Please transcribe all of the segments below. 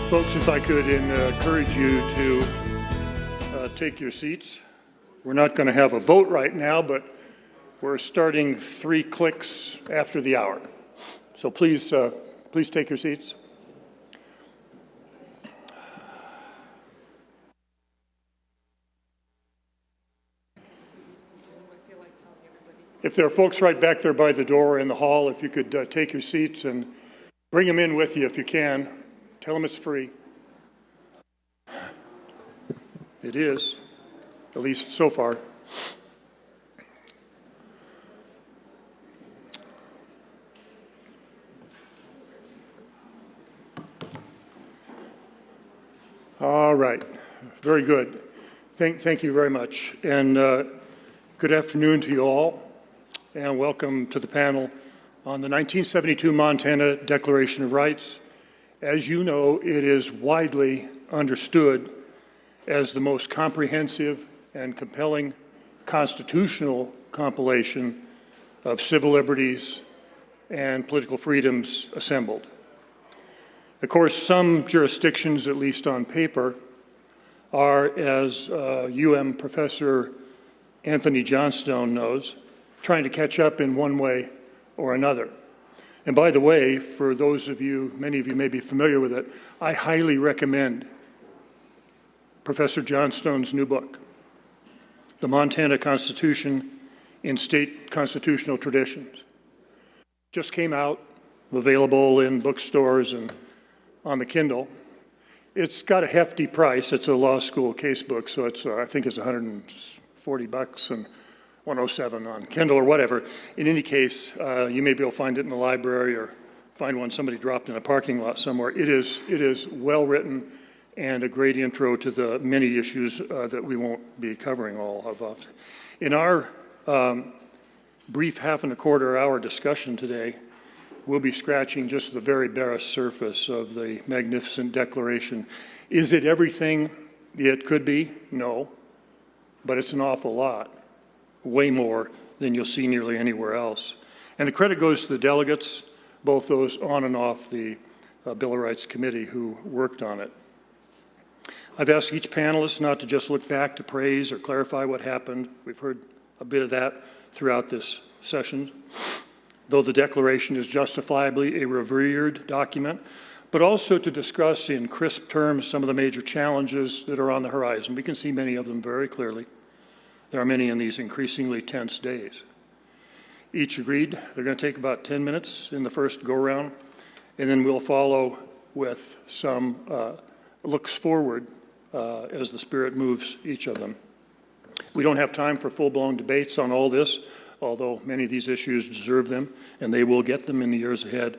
Folks, if I could encourage you to take your seats. We're not going to have a vote right now, but we're starting 3 clicks after the hour. So please take your seats. If there are folks right back there by the door in the hall, if you could take your seats and bring them in with you if you can. Tell them it's free. It is, at least so far. All right, very good. Thank you very much. And good afternoon to you all, and welcome to the panel on the 1972 Montana Declaration of Rights. As you know, it is widely understood as the most comprehensive and compelling constitutional compilation of civil liberties and political freedoms assembled. Of course, some jurisdictions, at least on paper, are, as professor Anthony Johnstone knows, trying to catch up in one way or another. And by the way, for those of you, many of you may be familiar with it, I highly recommend Professor Johnstone's new book, The Montana Constitution in State Constitutional Traditions. Just came out, available in bookstores and on the Kindle. It's got a hefty price. It's a law school case book, so it's I think it's $140 and $107 on Kindle or whatever. In any case, you may be able to find it in the library or find one somebody dropped in a parking lot somewhere. It is well written and a great intro to the many issues that we won't be covering all of. In our brief half and a quarter hour discussion today, we'll be scratching just the very barest surface of the magnificent declaration. Is it everything it could be? No, but it's an awful lot. Way more than you'll see nearly anywhere else. And the credit goes to the delegates, both those on and off the Bill of Rights Committee who worked on it. I've asked each panelist not to just look back to praise or clarify what happened. We've heard a bit of that throughout this session, though the declaration is justifiably a revered document, but also to discuss in crisp terms some of the major challenges that are on the horizon. We can see many of them very clearly. There are many in these increasingly tense days. Each agreed they're going to take about 10 minutes in the first go-around, and then we'll follow with some looks forward as the Spirit moves each of them. We don't have time for full-blown debates on all this, although many of these issues deserve them, and they will get them in the years ahead.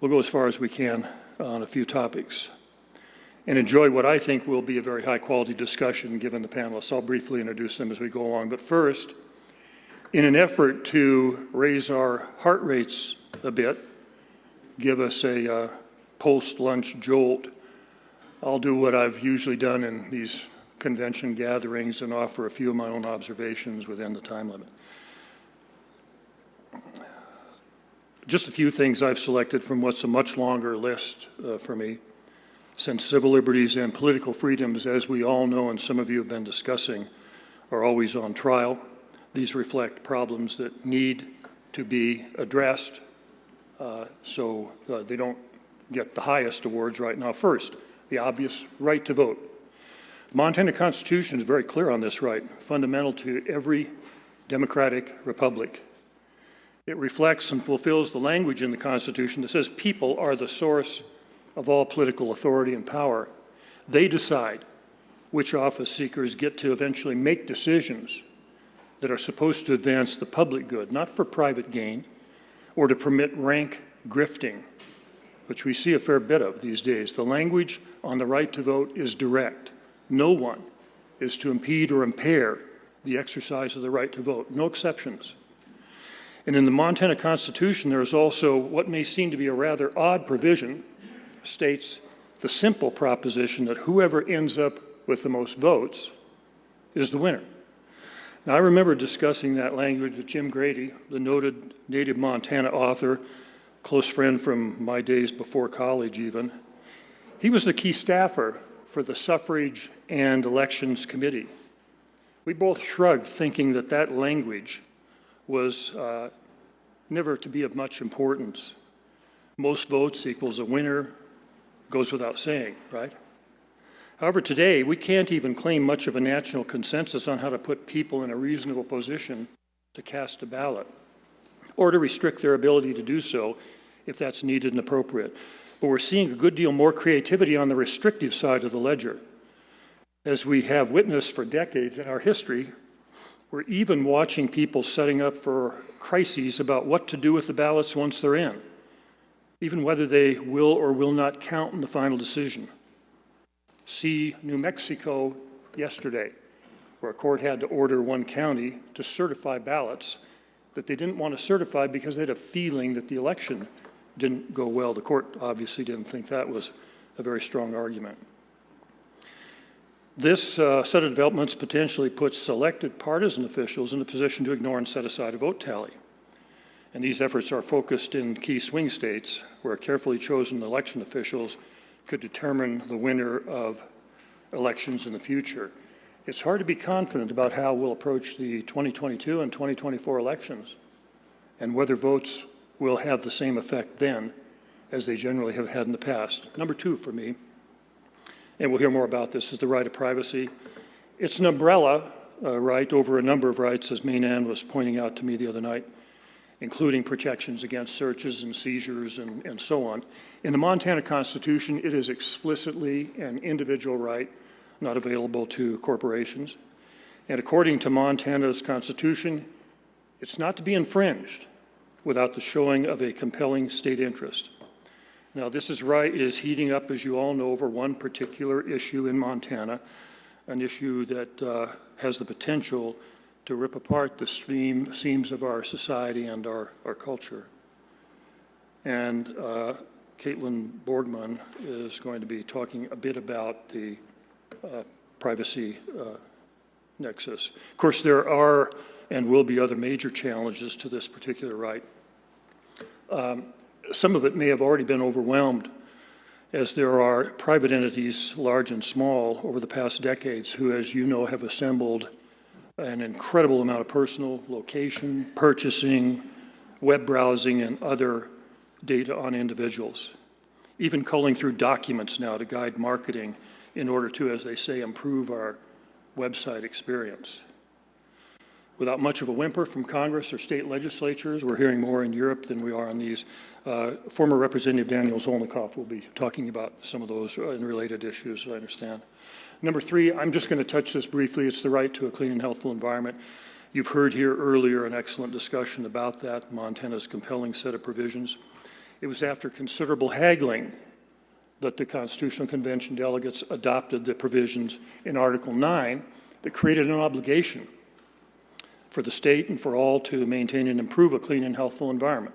We'll go as far as we can on a few topics and enjoy what I think will be a very high-quality discussion given the panelists. I'll briefly introduce them as we go along. But first, in an effort to raise our heart rates a bit, give us a post-lunch jolt, I'll do what I've usually done in these convention gatherings and offer a few of my own observations within the time limit. Just a few things I've selected from what's a much longer list for me. Since civil liberties and political freedoms, as we all know and some of you have been discussing, are always on trial, these reflect problems that need to be addressed so they don't get the highest awards right now. First, the obvious right to vote. The Montana Constitution is very clear on this right, fundamental to every democratic republic. It reflects and fulfills the language in the Constitution that says people are the source of all political authority and power. They decide which office seekers get to eventually make decisions that are supposed to advance the public good, not for private gain or to permit rank grifting, which we see a fair bit of these days. The language on the right to vote is direct. No one is to impede or impair the exercise of the right to vote, no exceptions. And in the Montana Constitution, there is also what may seem to be a rather odd provision, states the simple proposition that whoever ends up with the most votes is the winner. Now, I remember discussing that language with Jim Grady, the noted native Montana author, close friend from my days before college even. He was the key staffer for the Suffrage and Elections Committee. We both shrugged, thinking that that language was never to be of much importance. Most votes equals a winner, goes without saying, right? However, today, we can't even claim much of a national consensus on how to put people in a reasonable position to cast a ballot, or to restrict their ability to do so if that's needed and appropriate. But we're seeing a good deal more creativity on the restrictive side of the ledger. As we have witnessed for decades in our history, we're even watching people setting up for crises about what to do with the ballots once they're in, even whether they will or will not count in the final decision. See New Mexico yesterday, where a court had to order one county to certify ballots that they didn't want to certify because they had a feeling that the election didn't go well. The court obviously didn't think that was a very strong argument. This set of developments potentially puts selected partisan officials in a position to ignore and set aside a vote tally. And these efforts are focused in key swing states where carefully chosen election officials could determine the winner of elections in the future. It's hard to be confident about how we'll approach the 2022 and 2024 elections and whether votes will have the same effect then as they generally have had in the past. Number two for me, and we'll hear more about this, is the right of privacy. It's an umbrella right over a number of rights, as Main was pointing out to me the other night, including protections against searches and seizures and so on. In the Montana Constitution, it is explicitly an individual right, not available to corporations. And according to Montana's Constitution, it's not to be infringed without the showing of a compelling state interest. Now, this is heating up, as you all know, over one particular issue in Montana, an issue that has the potential to rip apart the seams of our society and our culture. And Caitlin Borgmann is going to be talking a bit about the privacy nexus. Of course, there are and will be other major challenges to this particular right. Some of it may have already been overwhelmed, as there are private entities, large and small, over the past decades who, as you know, have assembled an incredible amount of personal, location, purchasing, web browsing, and other data on individuals, even culling through documents now to guide marketing in order to, as they say, improve our website experience. Without much of a whimper from Congress or state legislatures, we're hearing more in Europe than we are on these. Former Representative Daniel Zolnikov will be talking about some of those and related issues, I understand. Number three, I'm just going to touch this briefly. It's the right to a clean and healthful environment. You've heard here earlier an excellent discussion about that, Montana's compelling set of provisions. It was after considerable haggling that the Constitutional Convention delegates adopted the provisions in Article 9 that created an obligation for the state and for all to maintain and improve a clean and healthful environment.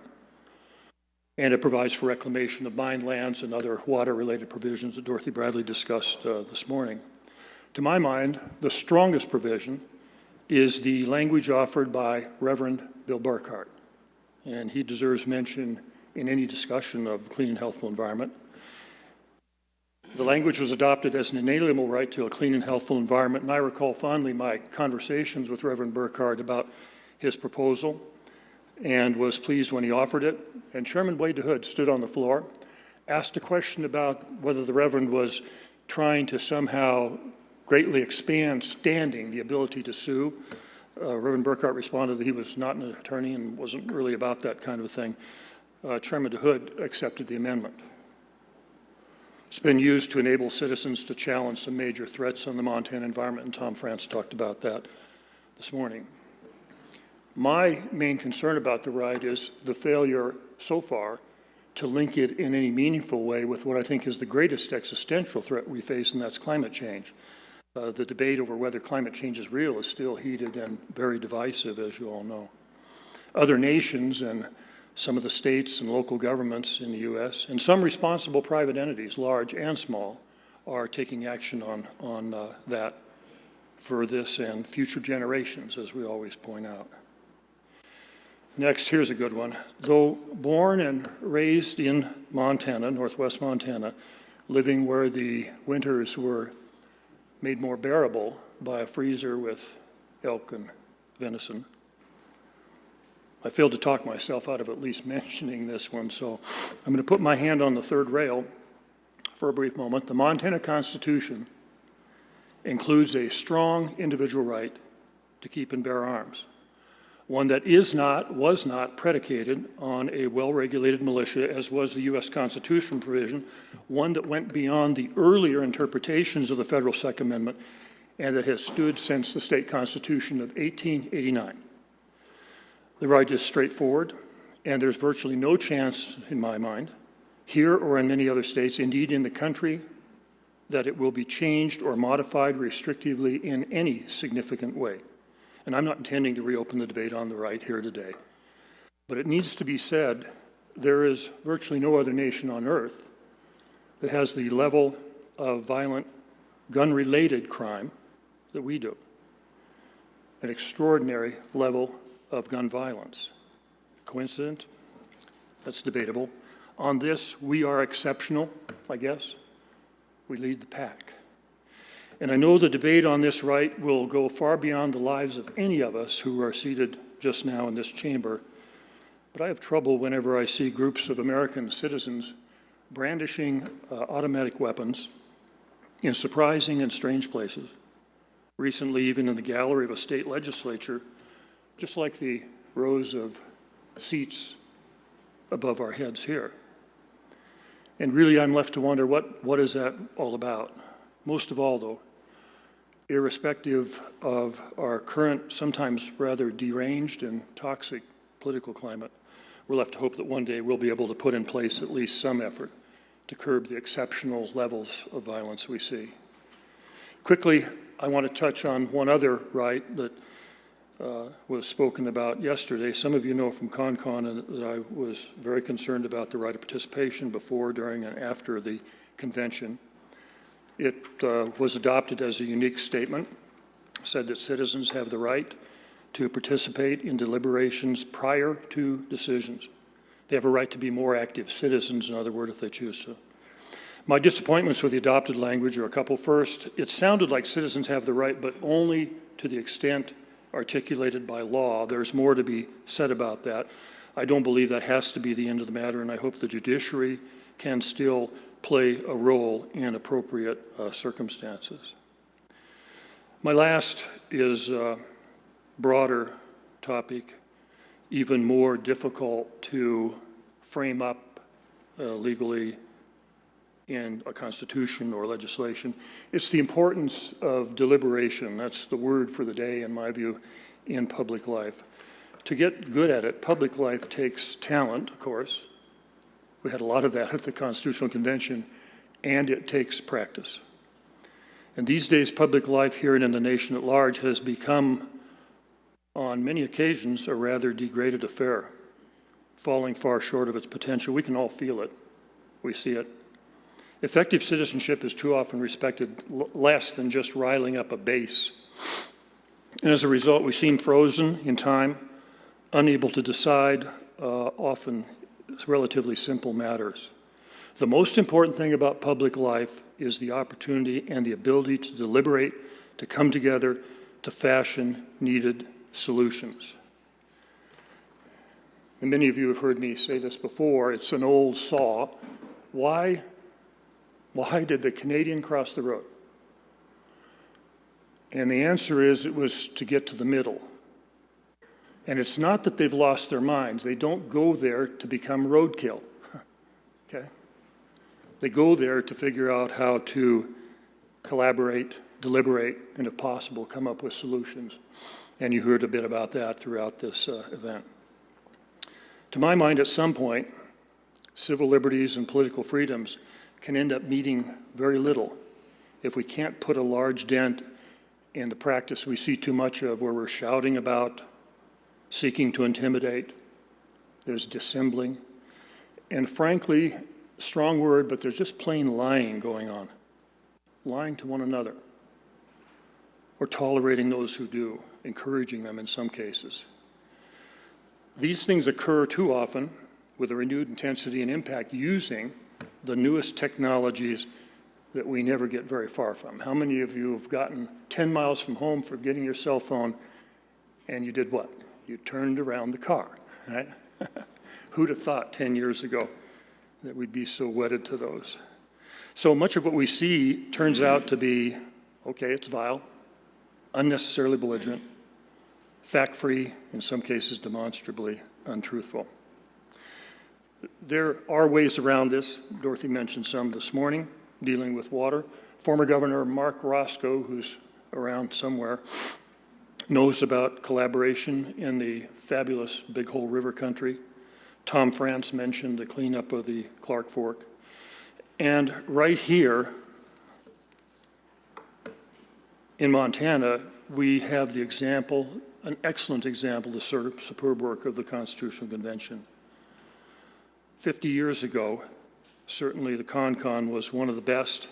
And it provides for reclamation of mined lands and other water-related provisions that Dorothy Bradley discussed this morning. To my mind, the strongest provision is the language offered by Reverend Bill Burkhart, and he deserves mention in any discussion of the clean and healthful environment. The language was adopted as an inalienable right to a clean and healthful environment, and I recall fondly my conversations with Reverend Burkhart about his proposal and was pleased when he offered it. And Chairman Wade DeHood stood on the floor, asked a question about whether the Reverend was trying to somehow greatly expand standing, the ability to sue. Reverend Burkhart responded that he was not an attorney and wasn't really about that kind of thing. Chairman DeHood accepted the amendment. It's been used to enable citizens to challenge some major threats on the Montana environment, and Tom France talked about that this morning. My main concern about the right is the failure so far to link it in any meaningful way with what I think is the greatest existential threat we face, and that's climate change. The debate over whether climate change is real is still heated and very divisive, as you all know. Other nations and some of the states and local governments in the U.S., and some responsible private entities, large and small, are taking action on that for this and future generations, as we always point out. Next, here's a good one. Though born and raised in Montana, northwest Montana, living where the winters were made more bearable by a freezer with elk and venison. I failed to talk myself out of at least mentioning this one, so I'm going to put my hand on the third rail for a brief moment. The Montana Constitution includes a strong individual right to keep and bear arms, one that was not predicated on a well-regulated militia, as was the U.S. Constitution provision, one that went beyond the earlier interpretations of the Federal Second Amendment, and that has stood since the state constitution of 1889. The right is straightforward, and there's virtually no chance, in my mind, here or in many other states, indeed in the country, that it will be changed or modified restrictively in any significant way. And I'm not intending to reopen the debate on the right here today. But it needs to be said, there is virtually no other nation on earth that has the level of violent gun-related crime that we do. An extraordinary level of gun violence. Coincident? That's debatable. On this, we are exceptional, I guess. We lead the pack. And I know the debate on this right will go far beyond the lives of any of us who are seated just now in this chamber, but I have trouble whenever I see groups of American citizens brandishing automatic weapons in surprising and strange places. Recently, even in the gallery of a state legislature, just like the rows of seats above our heads here. And really, I'm left to wonder, what is that all about? Most of all, though, irrespective of our current, sometimes rather deranged and toxic political climate, we're left to hope that one day we'll be able to put in place at least some effort to curb the exceptional levels of violence we see. Quickly, I want to touch on one other right that was spoken about yesterday. Some of you know from CONCON that I was very concerned about the right of participation before, during, and after the convention. It was adopted as a unique statement, said that citizens have the right to participate in deliberations prior to decisions. They have a right to be more active citizens, in other words, if they choose to. My disappointments with the adopted language are a couple. First, it sounded like citizens have the right, but only to the extent articulated by law. There's more to be said about that. I don't believe that has to be the end of the matter, and I hope the judiciary can still play a role in appropriate circumstances. My last is a broader topic, even more difficult to frame up legally in a constitution or legislation. It's the importance of deliberation. That's the word for the day, in my view, in public life. To get good at it, public life takes talent, of course. We had a lot of that at the Constitutional Convention, and it takes practice. And these days, public life here and in the nation at large has become, on many occasions, a rather degraded affair, falling far short of its potential. We can all feel it. We see it. Effective citizenship is too often respected less than just riling up a base. And as a result, we seem frozen in time, unable to decide often relatively simple matters. The most important thing about public life is the opportunity and the ability to deliberate, to come together, to fashion needed solutions. And many of you have heard me say this before, it's an old saw. Why did the Canadian cross the road? And the answer is it was to get to the middle. And it's not that they've lost their minds. They don't go there to become roadkill, okay? They go there to figure out how to collaborate, deliberate, and if possible, come up with solutions. And you heard a bit about that throughout this event. To my mind, at some point, civil liberties and political freedoms can end up meaning very little if we can't put a large dent in the practice we see too much of, where we're shouting about, seeking to intimidate, there's dissembling, and frankly, strong word, but there's just plain lying going on, lying to one another, or tolerating those who do, encouraging them in some cases. These things occur too often with a renewed intensity and impact using the newest technologies that we never get very far from. How many of you have gotten 10 miles from home for getting your cell phone, and you did what? You turned around the car, right? Who'd have thought 10 years ago that we'd be so wedded to those? So much of what we see turns out to be, okay, it's vile, unnecessarily belligerent, fact-free, in some cases demonstrably untruthful. There are ways around this. Dorothy mentioned some this morning, dealing with water. Former Governor Mark Roscoe, who's around somewhere, knows about collaboration in the fabulous Big Hole River country. Tom France mentioned the cleanup of the Clark Fork. And right here in Montana, we have the example, an excellent example, the superb work of the Constitutional Convention. 50 years ago, certainly the Con was one of the best,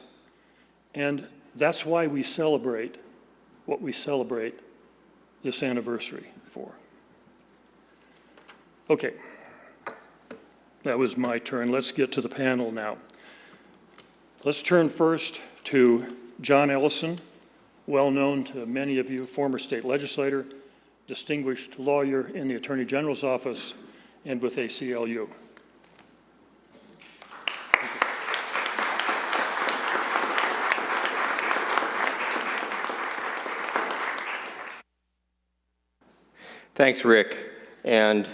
and that's why we celebrate what we celebrate this anniversary for. Okay, that was my turn. Let's get to the panel now. Let's turn first to Jon Ellingson, well known to many of you, former state legislator, distinguished lawyer in the Attorney General's office and with ACLU. Thanks, Rick. And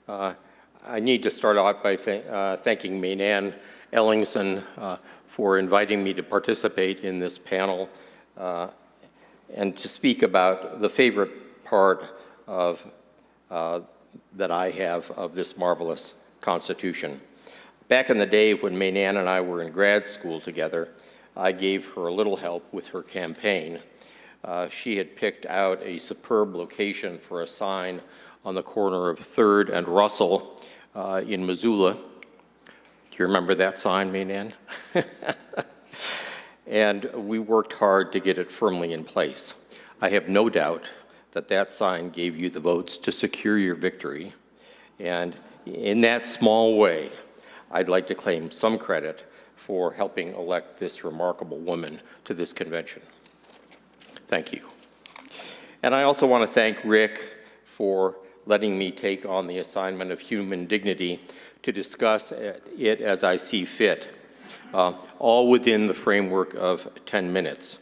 I need to start out by thanking Jon Ellingson for inviting me to participate in this panel and to speak about the favorite part of that I have of this marvelous Constitution. Back in the day when Jon and I were in grad school together, I gave her a little help with her campaign. She had picked out a superb location for a sign on the corner of 3rd and Russell in Missoula. Do you remember that sign, Jon? And we worked hard to get it firmly in place. I have no doubt that that sign gave you the votes to secure your victory. And in that small way, I'd like to claim some credit for helping elect this remarkable woman to this convention. Thank you. And I also want to thank Rick for letting me take on the assignment of human dignity to discuss it as I see fit, all within the framework of 10 minutes.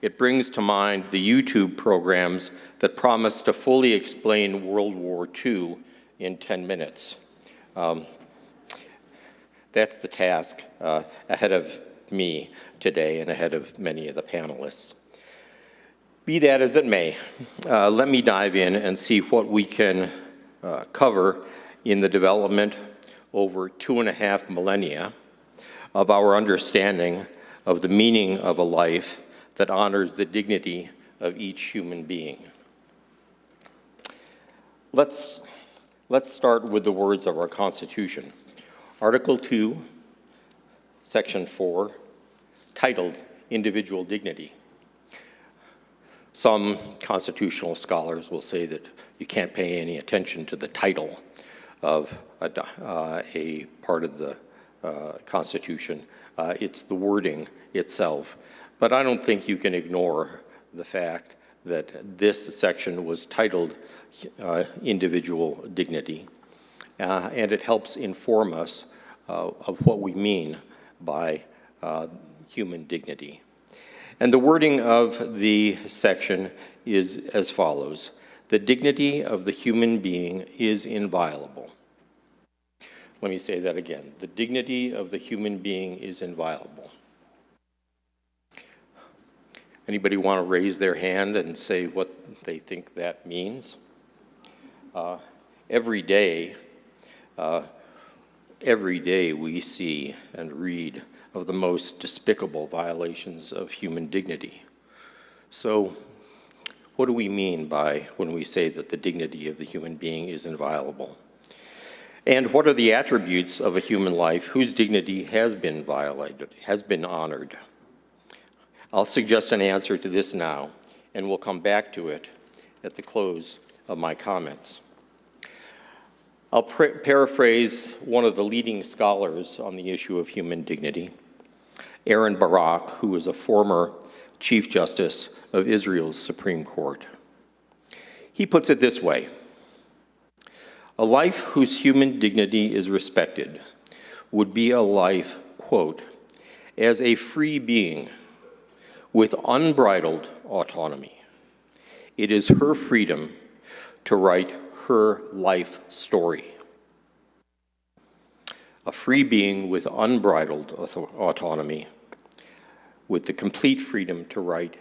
It brings to mind the YouTube programs that promise to fully explain World War II in 10 minutes. That's the task ahead of me today and ahead of many of the panelists. Be that as it may, let me dive in and see what we can cover in the development over 2.5 millennia of our understanding of the meaning of a life that honors the dignity of each human being. Let's start with the words of our Constitution. Article 2, Section 4, titled Individual Dignity. Some constitutional scholars will say that you can't pay any attention to the title of a part of the Constitution. It's the wording itself. But I don't think you can ignore the fact that this section was titled Individual Dignity, and it helps inform us of what we mean by human dignity. And the wording of the section is as follows: the dignity of the human being is inviolable. Let me say that again. The dignity of the human being is inviolable. Anybody want to raise their hand and say what they think that means? Every day we see and read of the most despicable violations of human dignity. So what do we mean by when we say that the dignity of the human being is inviolable? And what are the attributes of a human life whose dignity has been violated, has been honored? I'll suggest an answer to this now, and we'll come back to it at the close of my comments. I'll paraphrase one of the leading scholars on the issue of human dignity. Aaron Barak, who was a former Chief Justice of Israel's Supreme Court. He puts it this way: a life whose human dignity is respected would be a life, quote, as a free being with unbridled autonomy. It is her freedom to write her life story. A free being with unbridled autonomy, with the complete freedom to write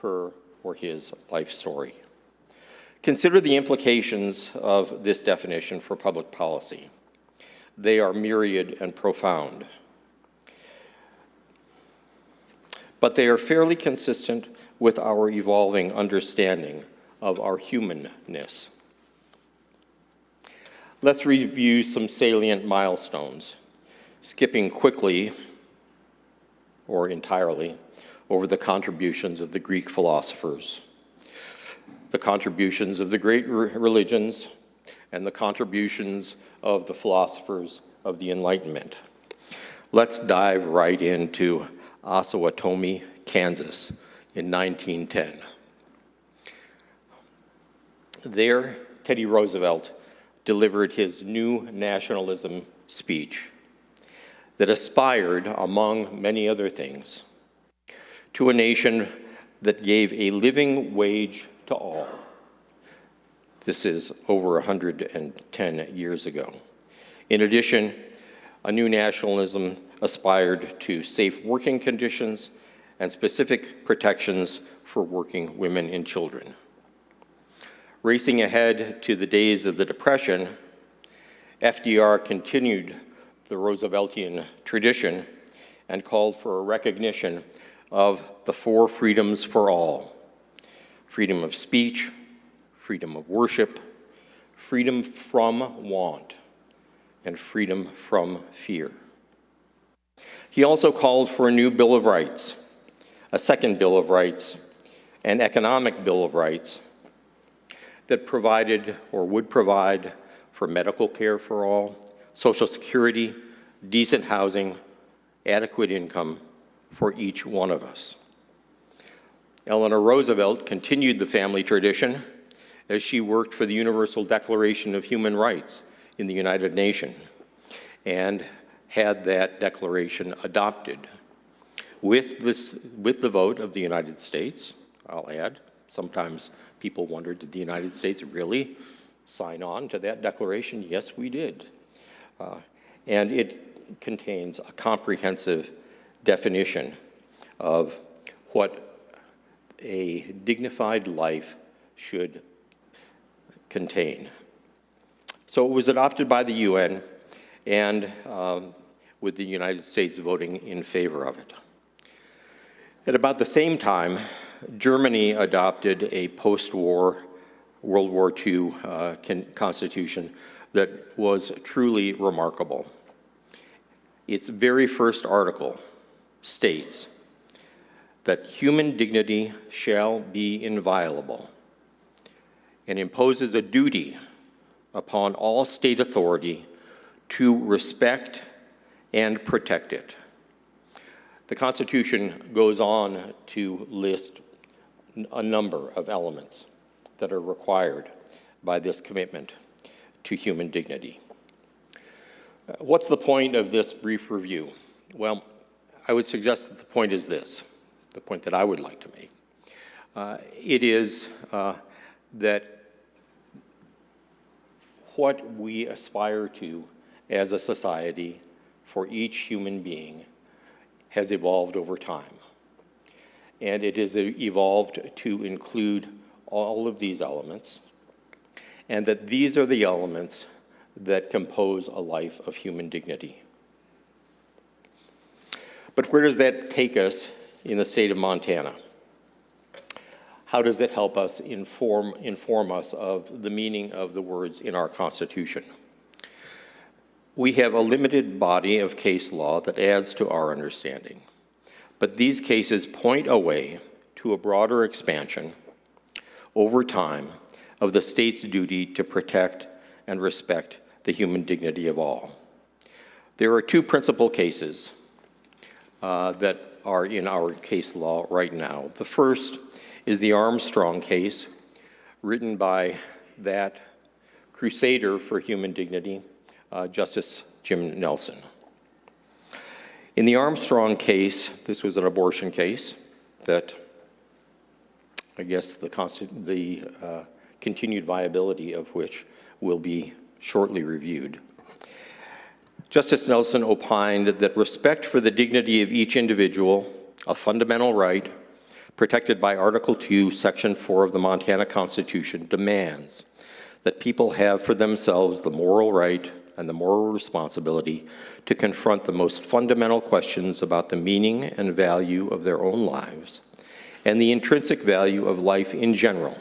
her or his life story. Consider the implications of this definition for public policy. They are myriad and profound, but they are fairly consistent with our evolving understanding of our humanness. Let's review some salient milestones, skipping quickly or entirely over the contributions of the Greek philosophers, the contributions of the great religions, and the contributions of the philosophers of the Enlightenment. Let's dive right into Osawatomie, Kansas in 1910. There, Teddy Roosevelt delivered his new nationalism speech that aspired, among many other things, to a nation that gave a living wage to all. This is over 110 years ago. In addition, a new nationalism aspired to safe working conditions and specific protections for working women and children. Racing ahead to the days of the Depression, FDR continued the Rooseveltian tradition and called for a recognition of the four freedoms for all: freedom of speech, freedom of worship, freedom from want, and freedom from fear. He also called for a new Bill of Rights, a second Bill of Rights, an economic Bill of Rights that provided or would provide for medical care for all, Social Security, decent housing, adequate income for each one of us. Eleanor Roosevelt continued the family tradition as she worked for the Universal Declaration of Human Rights in the United Nations and had that declaration adopted with the vote of the United States. I'll add, sometimes people wondered, did the United States really sign on to that declaration? Yes, we did. And it contains a comprehensive definition of what a dignified life should contain. So it was adopted by the UN, and with the United States voting in favor of it. At about the same time, Germany adopted a post-war World War II constitution that was truly remarkable. Its very first article states that human dignity shall be inviolable and imposes a duty upon all state authority to respect and protect it. The Constitution goes on to list a number of elements that are required by this commitment to human dignity. What's the point of this brief review? Well, I would suggest that the point is this, the point that I would like to make. It is that what we aspire to as a society for each human being has evolved over time. And it has evolved to include all of these elements, and that these are the elements that compose a life of human dignity. But where does that take us in the state of Montana? How does it help us inform us of the meaning of the words in our Constitution? We have a limited body of case law that adds to our understanding, but these cases point a way to a broader expansion over time of the state's duty to protect and respect the human dignity of all. There are two principal cases. that are in our case law right now. The first is the Armstrong case, written by that crusader for human dignity, Justice Jim Nelson. In the Armstrong case, this was an abortion case that I guess the continued viability of which will be shortly reviewed. Justice Nelson opined that respect for the dignity of each individual, a fundamental right protected by Article 2, Section 4 of the Montana Constitution, demands that people have for themselves the moral right and the moral responsibility to confront the most fundamental questions about the meaning and value of their own lives and the intrinsic value of life in general,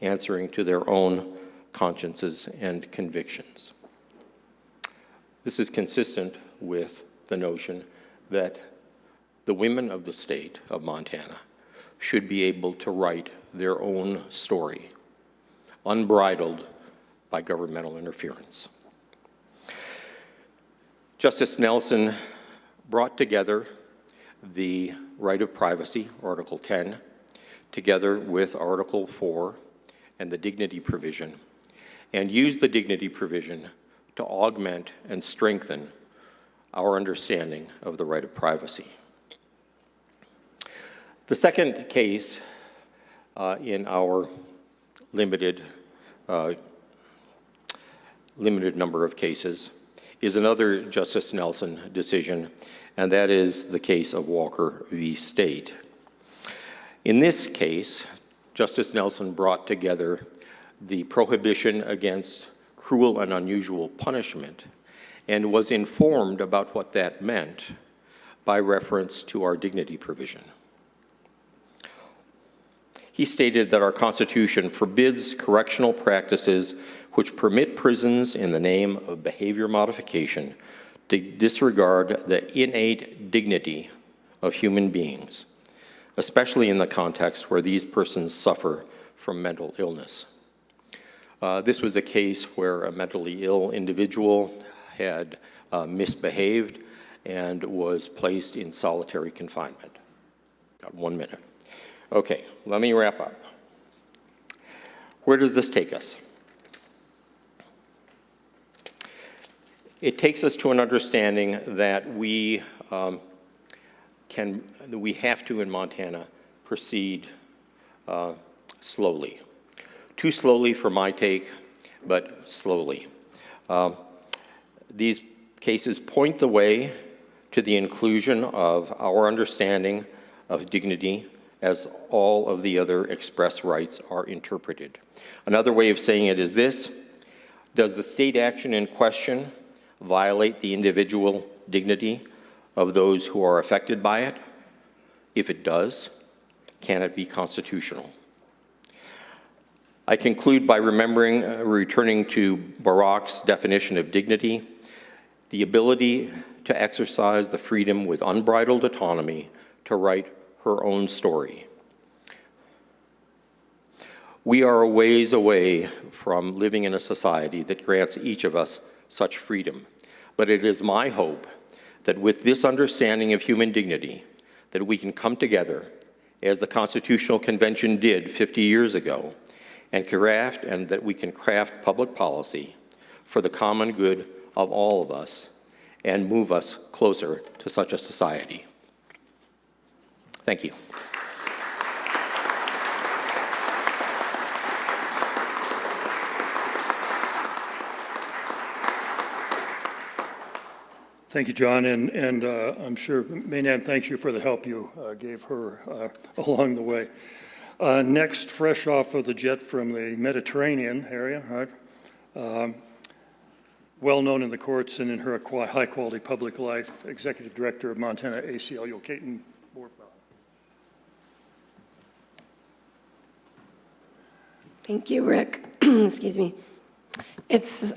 answering to their own consciences and convictions. This is consistent with the notion that the women of the state of Montana should be able to write their own story, unbridled by governmental interference. Justice Nelson brought together the right of privacy, Article 10, together with Article 4 and the dignity provision, and used the dignity provision to augment and strengthen our understanding of the right of privacy. The second case in our limited number of cases is another Justice Nelson decision, and that is the case of Walker v. State. In this case, Justice Nelson brought together the prohibition against cruel and unusual punishment and was informed about what that meant by reference to our dignity provision. He stated that our Constitution forbids correctional practices which permit prisons in the name of behavior modification to disregard the innate dignity of human beings, especially in the context where these persons suffer from mental illness. This was a case where a mentally ill individual had misbehaved and was placed in solitary confinement. Got 1 minute. Okay, let me wrap up. Where does this take us? It takes us to an understanding that we have to, in Montana, proceed slowly. Too slowly for my take, but slowly. These cases point the way to the inclusion of our understanding of dignity as all of the other express rights are interpreted. Another way of saying it is this: does the state action in question violate the individual dignity of those who are affected by it? If it does, can it be constitutional? I conclude by returning to Barak's definition of dignity: the ability to exercise the freedom with unbridled autonomy to write her own story. We are a ways away from living in a society that grants each of us such freedom, but it is my hope that with this understanding of human dignity, that we can come together, as the Constitutional Convention did 50 years ago, and that we can craft public policy for the common good of all of us and move us closer to such a society. Thank you. Thank you, John, and I'm sure Maynard thanks you for the help you gave her along the way. Next, fresh off of the jet from the Mediterranean area, right? Well known in the courts and in her high-quality public life, Executive Director of Montana ACLU, Borgmann. Thank you, Rick. Excuse me. It's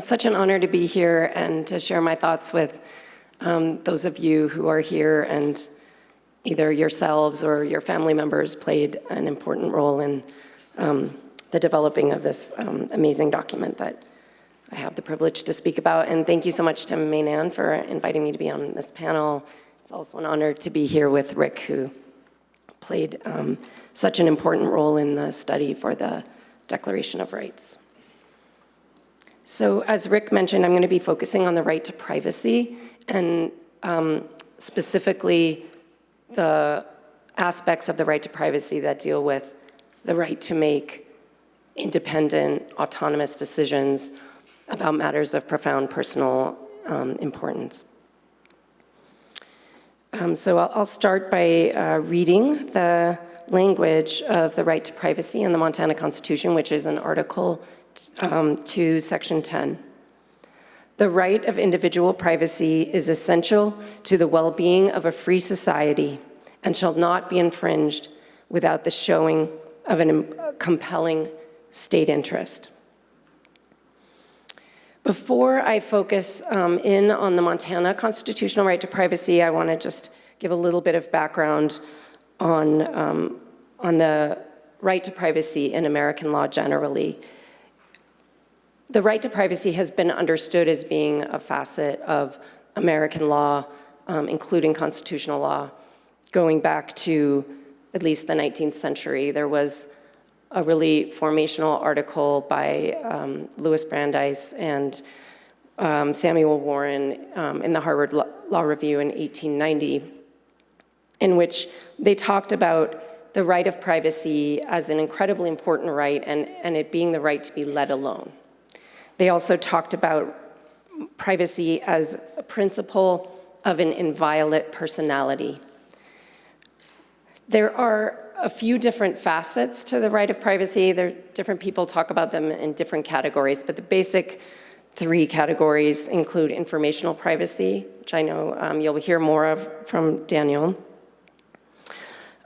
such an honor to be here and to share my thoughts with those of you who are here, and either yourselves or your family members played an important role in the developing of this amazing document that I have the privilege to speak about. And thank you so much to Maynard for inviting me to be on this panel. It's also an honor to be here with Rick, who played such an important role in the study for the Declaration of Rights. So as Rick mentioned, I'm going to be focusing on the right to privacy and specifically the aspects of the right to privacy that deal with the right to make independent, autonomous decisions about matters of profound personal importance. So I'll start by reading the language of the right to privacy in the Montana Constitution, which is in Article 2, Section 10. The right of individual privacy is essential to the well-being of a free society and shall not be infringed without the showing of a compelling state interest. Before I focus in on the Montana constitutional right to privacy, I want to just give a little bit of background on the right to privacy in American law generally. The right to privacy has been understood as being a facet of American law, including constitutional law, going back to at least the 19th century. There was a really formational article by Louis Brandeis and Samuel Warren in the Harvard Law Review in 1890, in which they talked about the right of privacy as an incredibly important right and it being the right to be let alone. They also talked about privacy as a principle of an inviolate personality. There are a few different facets to the right of privacy. Different people talk about them in different categories, but the basic three categories include informational privacy, which I know you'll hear more of from Daniel.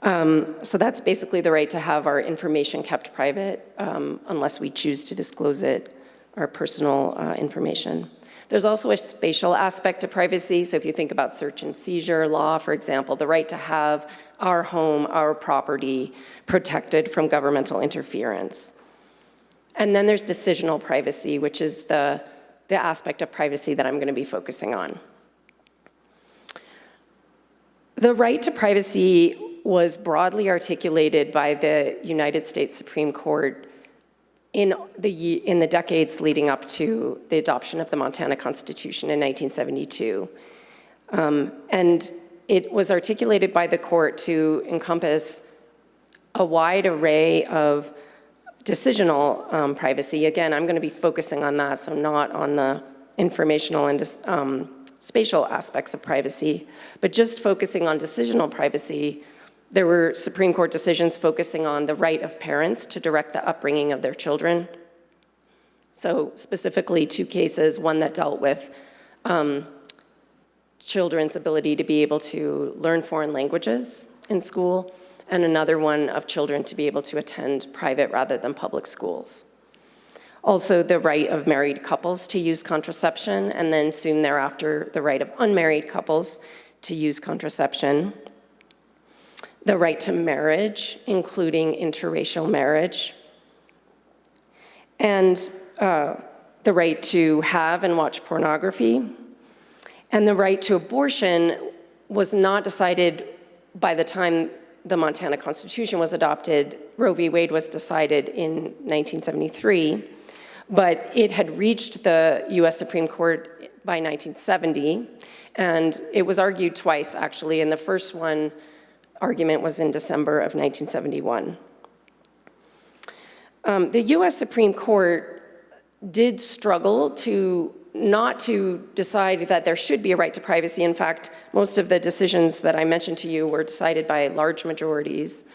So that's basically the right to have our information kept private unless we choose to disclose it, our personal information. There's also a spatial aspect to privacy. So if you think about search and seizure law, for example, the right to have our home, our property protected from governmental interference. And then there's decisional privacy, which is the aspect of privacy that I'm going to be focusing on. The right to privacy was broadly articulated by the United States Supreme Court in the decades leading up to the adoption of the Montana Constitution in 1972. And it was articulated by the court to encompass a wide array of decisional privacy. Again, I'm going to be focusing on that, so not on the informational and spatial aspects of privacy, but just focusing on decisional privacy. There were Supreme Court decisions focusing on the right of parents to direct the upbringing of their children. So specifically two cases, one that dealt with children's ability to be able to learn foreign languages in school, and another one of children to be able to attend private rather than public schools. Also, the right of married couples to use contraception, and then soon thereafter, the right of unmarried couples to use contraception. The right to marriage, including interracial marriage. And the right to have and watch pornography. And the right to abortion was not decided by the time the Montana Constitution was adopted. Roe v. Wade was decided in 1973, but it had reached the US Supreme Court by 1970, and it was argued twice, actually, and the first one argument was in December of 1971. The US Supreme Court did struggle not to decide that there should be a right to privacy. In fact, most of the decisions that I mentioned to you were decided by large majorities,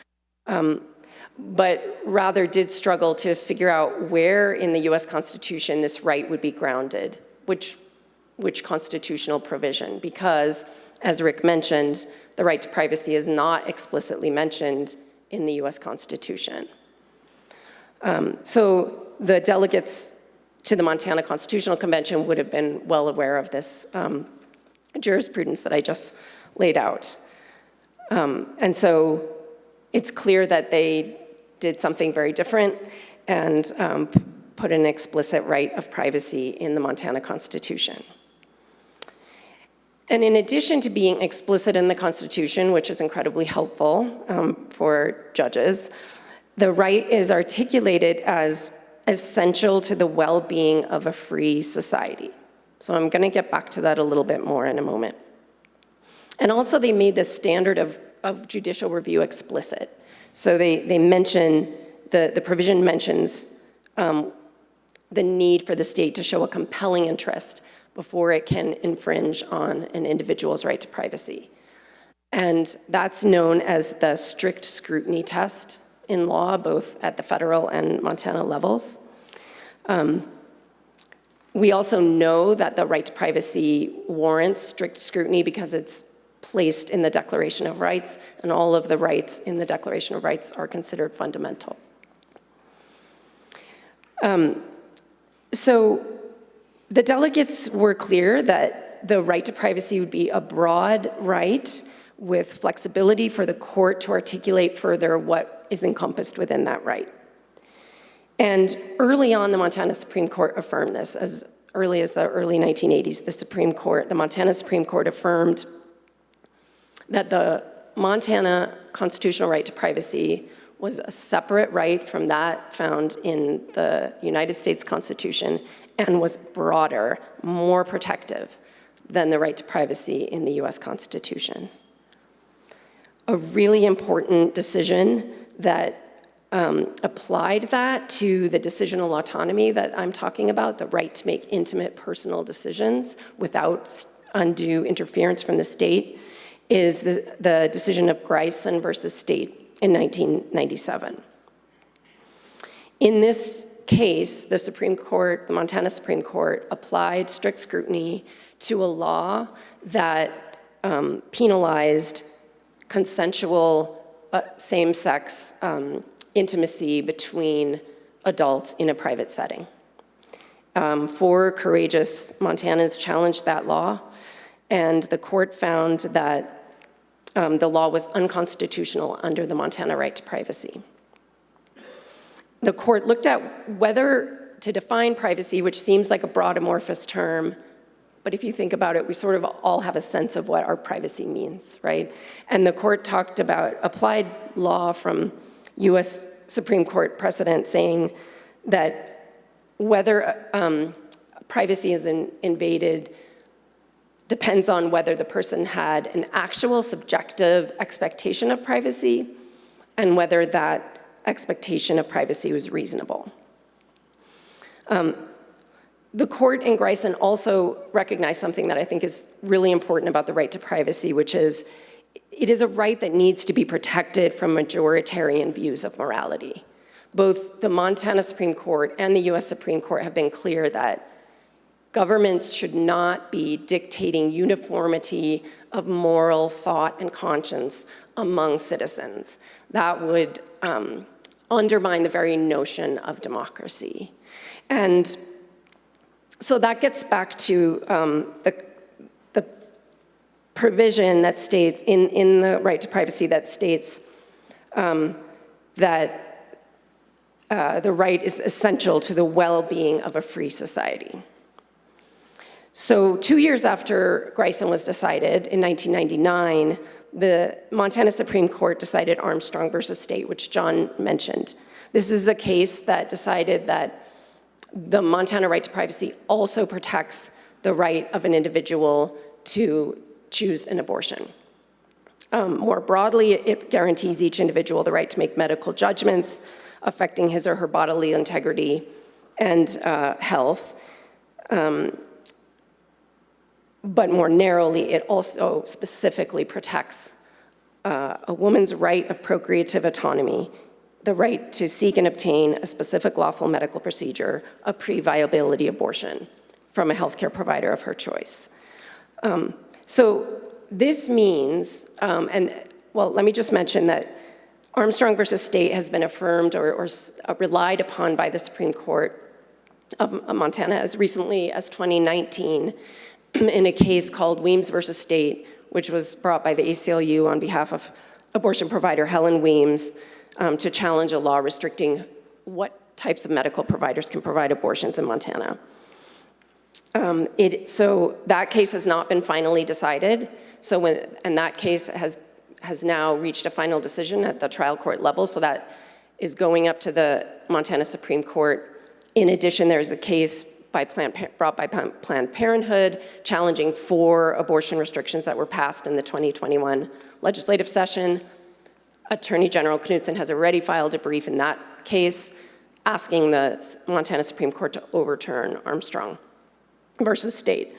but rather did struggle to figure out where in the US Constitution this right would be grounded, which constitutional provision, because, as Rick mentioned, the right to privacy is not explicitly mentioned in the US Constitution. So the delegates to the Montana Constitutional Convention would have been well aware of this jurisprudence that I just laid out. And so it's clear that they did something very different and put an explicit right of privacy in the Montana Constitution. And in addition to being explicit in the Constitution, which is incredibly helpful for judges, the right is articulated as essential to the well-being of a free society. So I'm going to get back to that a little bit more in a moment. And also they made the standard of judicial review explicit. So they mention, the provision mentions the need for the state to show a compelling interest before it can infringe on an individual's right to privacy. And that's known as the strict scrutiny test in law, both at the federal and Montana levels. We also know that the right to privacy warrants strict scrutiny because it's placed in the Declaration of Rights, and all of the rights in the Declaration of Rights are considered fundamental. So the delegates were clear that the right to privacy would be a broad right with flexibility for the court to articulate further what is encompassed within that right. And early on, the Montana Supreme Court affirmed this. As early as the early 1980s, the Montana Supreme Court affirmed that the Montana constitutional right to privacy was a separate right from that found in the United States Constitution and was broader, more protective than the right to privacy in the US Constitution. A really important decision that applied that to the decisional autonomy that I'm talking about, the right to make intimate personal decisions without undue interference from the state, is the decision of Morrison versus State in 1997. In this case, the Supreme Court, the Montana Supreme Court, applied strict scrutiny to a law that penalized consensual same-sex intimacy between adults in a private setting. 4 courageous Montanans challenged that law, and the court found that the law was unconstitutional under the Montana right to privacy. The court looked at whether to define privacy, which seems like a broad amorphous term, but if you think about it, we sort of all have a sense of what our privacy means, right? And the court talked about applied law from US Supreme Court precedent saying that whether privacy is invaded depends on whether the person had an actual subjective expectation of privacy and whether that expectation of privacy was reasonable. The court in Morrison also recognized something that I think is really important about the right to privacy, which is it is a right that needs to be protected from majoritarian views of morality. Both the Montana Supreme Court and the US Supreme Court have been clear that governments should not be dictating uniformity of moral thought and conscience among citizens. That would undermine the very notion of democracy. And so that gets back to the provision that states in the right to privacy that states that the right is essential to the well-being of a free society. So 2 years after Morrison was decided, in 1999, the Montana Supreme Court decided Armstrong versus State, which Jon mentioned. This is a case that decided that the Montana right to privacy also protects the right of an individual to choose an abortion. More broadly, it guarantees each individual the right to make medical judgments affecting his or her bodily integrity and health. But more narrowly, it also specifically protects a woman's right of procreative autonomy, the right to seek and obtain a specific lawful medical procedure, a pre-viability abortion, from a healthcare provider of her choice. So this means, let me just mention that Armstrong versus State has been affirmed or relied upon by the Supreme Court of Montana as recently as 2019 in a case called Weems versus State, which was brought by the ACLU on behalf of abortion provider Helen Weems to challenge a law restricting what types of medical providers can provide abortions in Montana. So that case has not been finally decided. And that case has now reached a final decision at the trial court level. So that is going up to the Montana Supreme Court. In addition, there's a case brought by Planned Parenthood challenging 4 abortion restrictions that were passed in the 2021 legislative session. Attorney General Knudsen has already filed a brief in that case asking the Montana Supreme Court to overturn Armstrong versus State.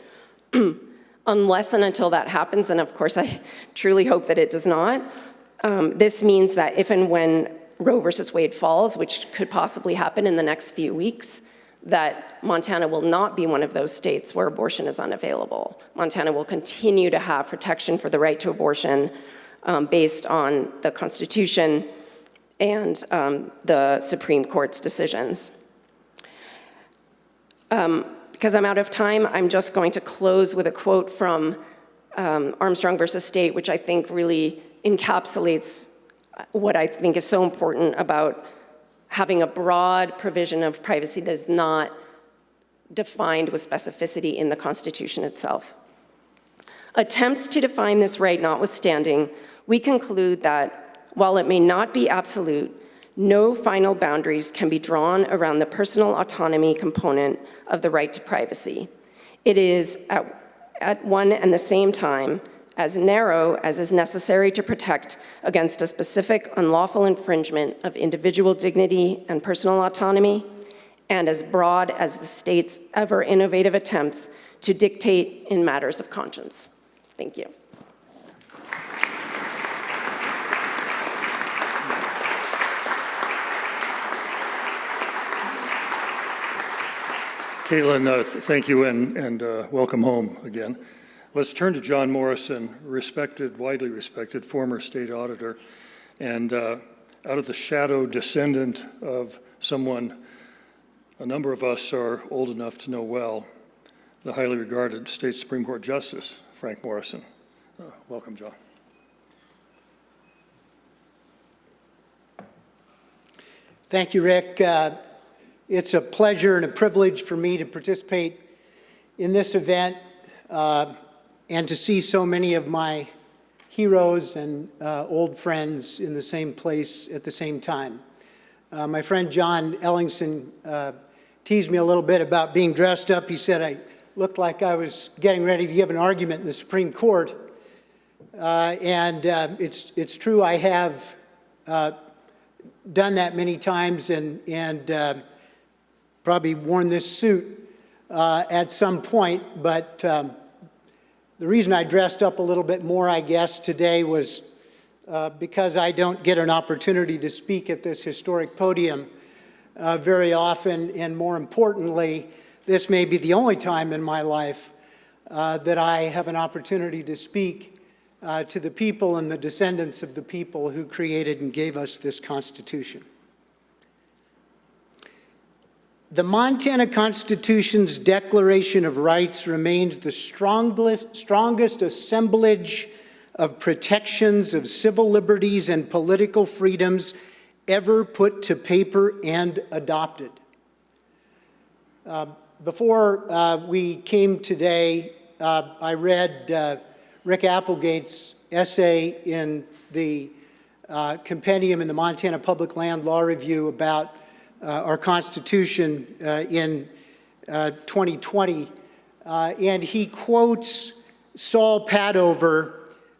Unless and until that happens, and of course I truly hope that it does not, this means that if and when Roe versus Wade falls, which could possibly happen in the next few weeks, that Montana will not be one of those states where abortion is unavailable. Montana will continue to have protection for the right to abortion based on the Constitution and the Supreme Court's decisions. Because I'm out of time, I'm just going to close with a quote from Armstrong versus State, which I think really encapsulates what I think is so important about having a broad provision of privacy that is not defined with specificity in the Constitution itself. Attempts to define this right notwithstanding, we conclude that while it may not be absolute, no final boundaries can be drawn around the personal autonomy component of the right to privacy. It is at one and the same time as narrow as is necessary to protect against a specific unlawful infringement of individual dignity and personal autonomy, and as broad as the state's ever innovative attempts to dictate in matters of conscience. Thank you. Caitlin, thank you and welcome home again. Let's turn to John Morrison, widely respected former state auditor, and out of the shadow descendant of someone a number of us are old enough to know well, the highly regarded state Supreme Court Justice, Frank Morrison. Welcome, John. Thank you, Rick. It's a pleasure and a privilege for me to participate in this event and to see so many of my heroes and old friends in the same place at the same time. My friend Jon Ellingson teased me a little bit about being dressed up. He said I looked like I was getting ready to give an argument in the Supreme Court. And it's true, I have done that many times and probably worn this suit at some point, but the reason I dressed up a little bit more, I guess, today was because I don't get an opportunity to speak at this historic podium very often, and more importantly, this may be the only time in my life that I have an opportunity to speak to the people and the descendants of the people who created and gave us this Constitution. The Montana Constitution's Declaration of Rights remains the strongest assemblage of protections of civil liberties and political freedoms ever put to paper and adopted. Before we came today, I read Rick Applegate's essay in the compendium in the Montana Public Land Law Review about our Constitution in 2020, and he quotes Saul Padover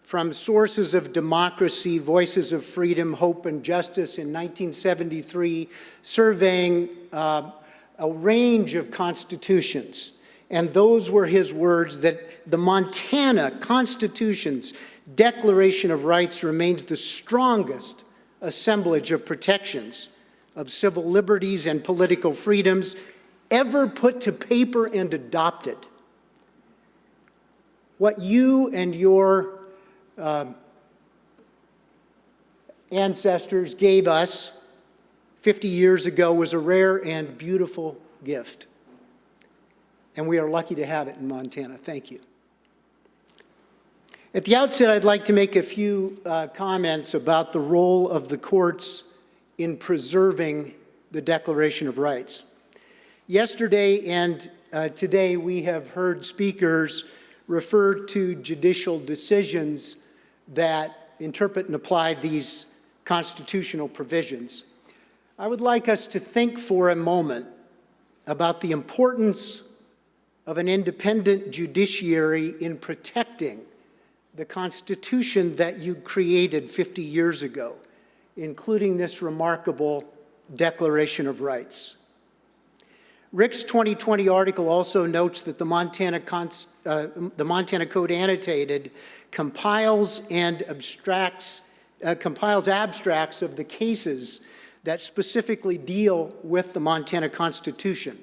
from Sources of Democracy, Voices of Freedom, Hope, and Justice in 1973, surveying a range of constitutions. And those were his words, that the Montana Constitution's Declaration of Rights remains the strongest assemblage of protections of civil liberties and political freedoms ever put to paper and adopted. What you and your ancestors gave us 50 years ago was a rare and beautiful gift. And we are lucky to have it in Montana. Thank you. At the outset, I'd like to make a few comments about the role of the courts in preserving the Declaration of Rights. Yesterday and today we have heard speakers refer to judicial decisions that interpret and apply these constitutional provisions. I would like us to think for a moment about the importance of an independent judiciary in protecting the Constitution that you created 50 years ago, including this remarkable Declaration of Rights. Rick's 2020 article also notes that the Montana Code Annotated compiles abstracts of the cases that specifically deal with the Montana Constitution.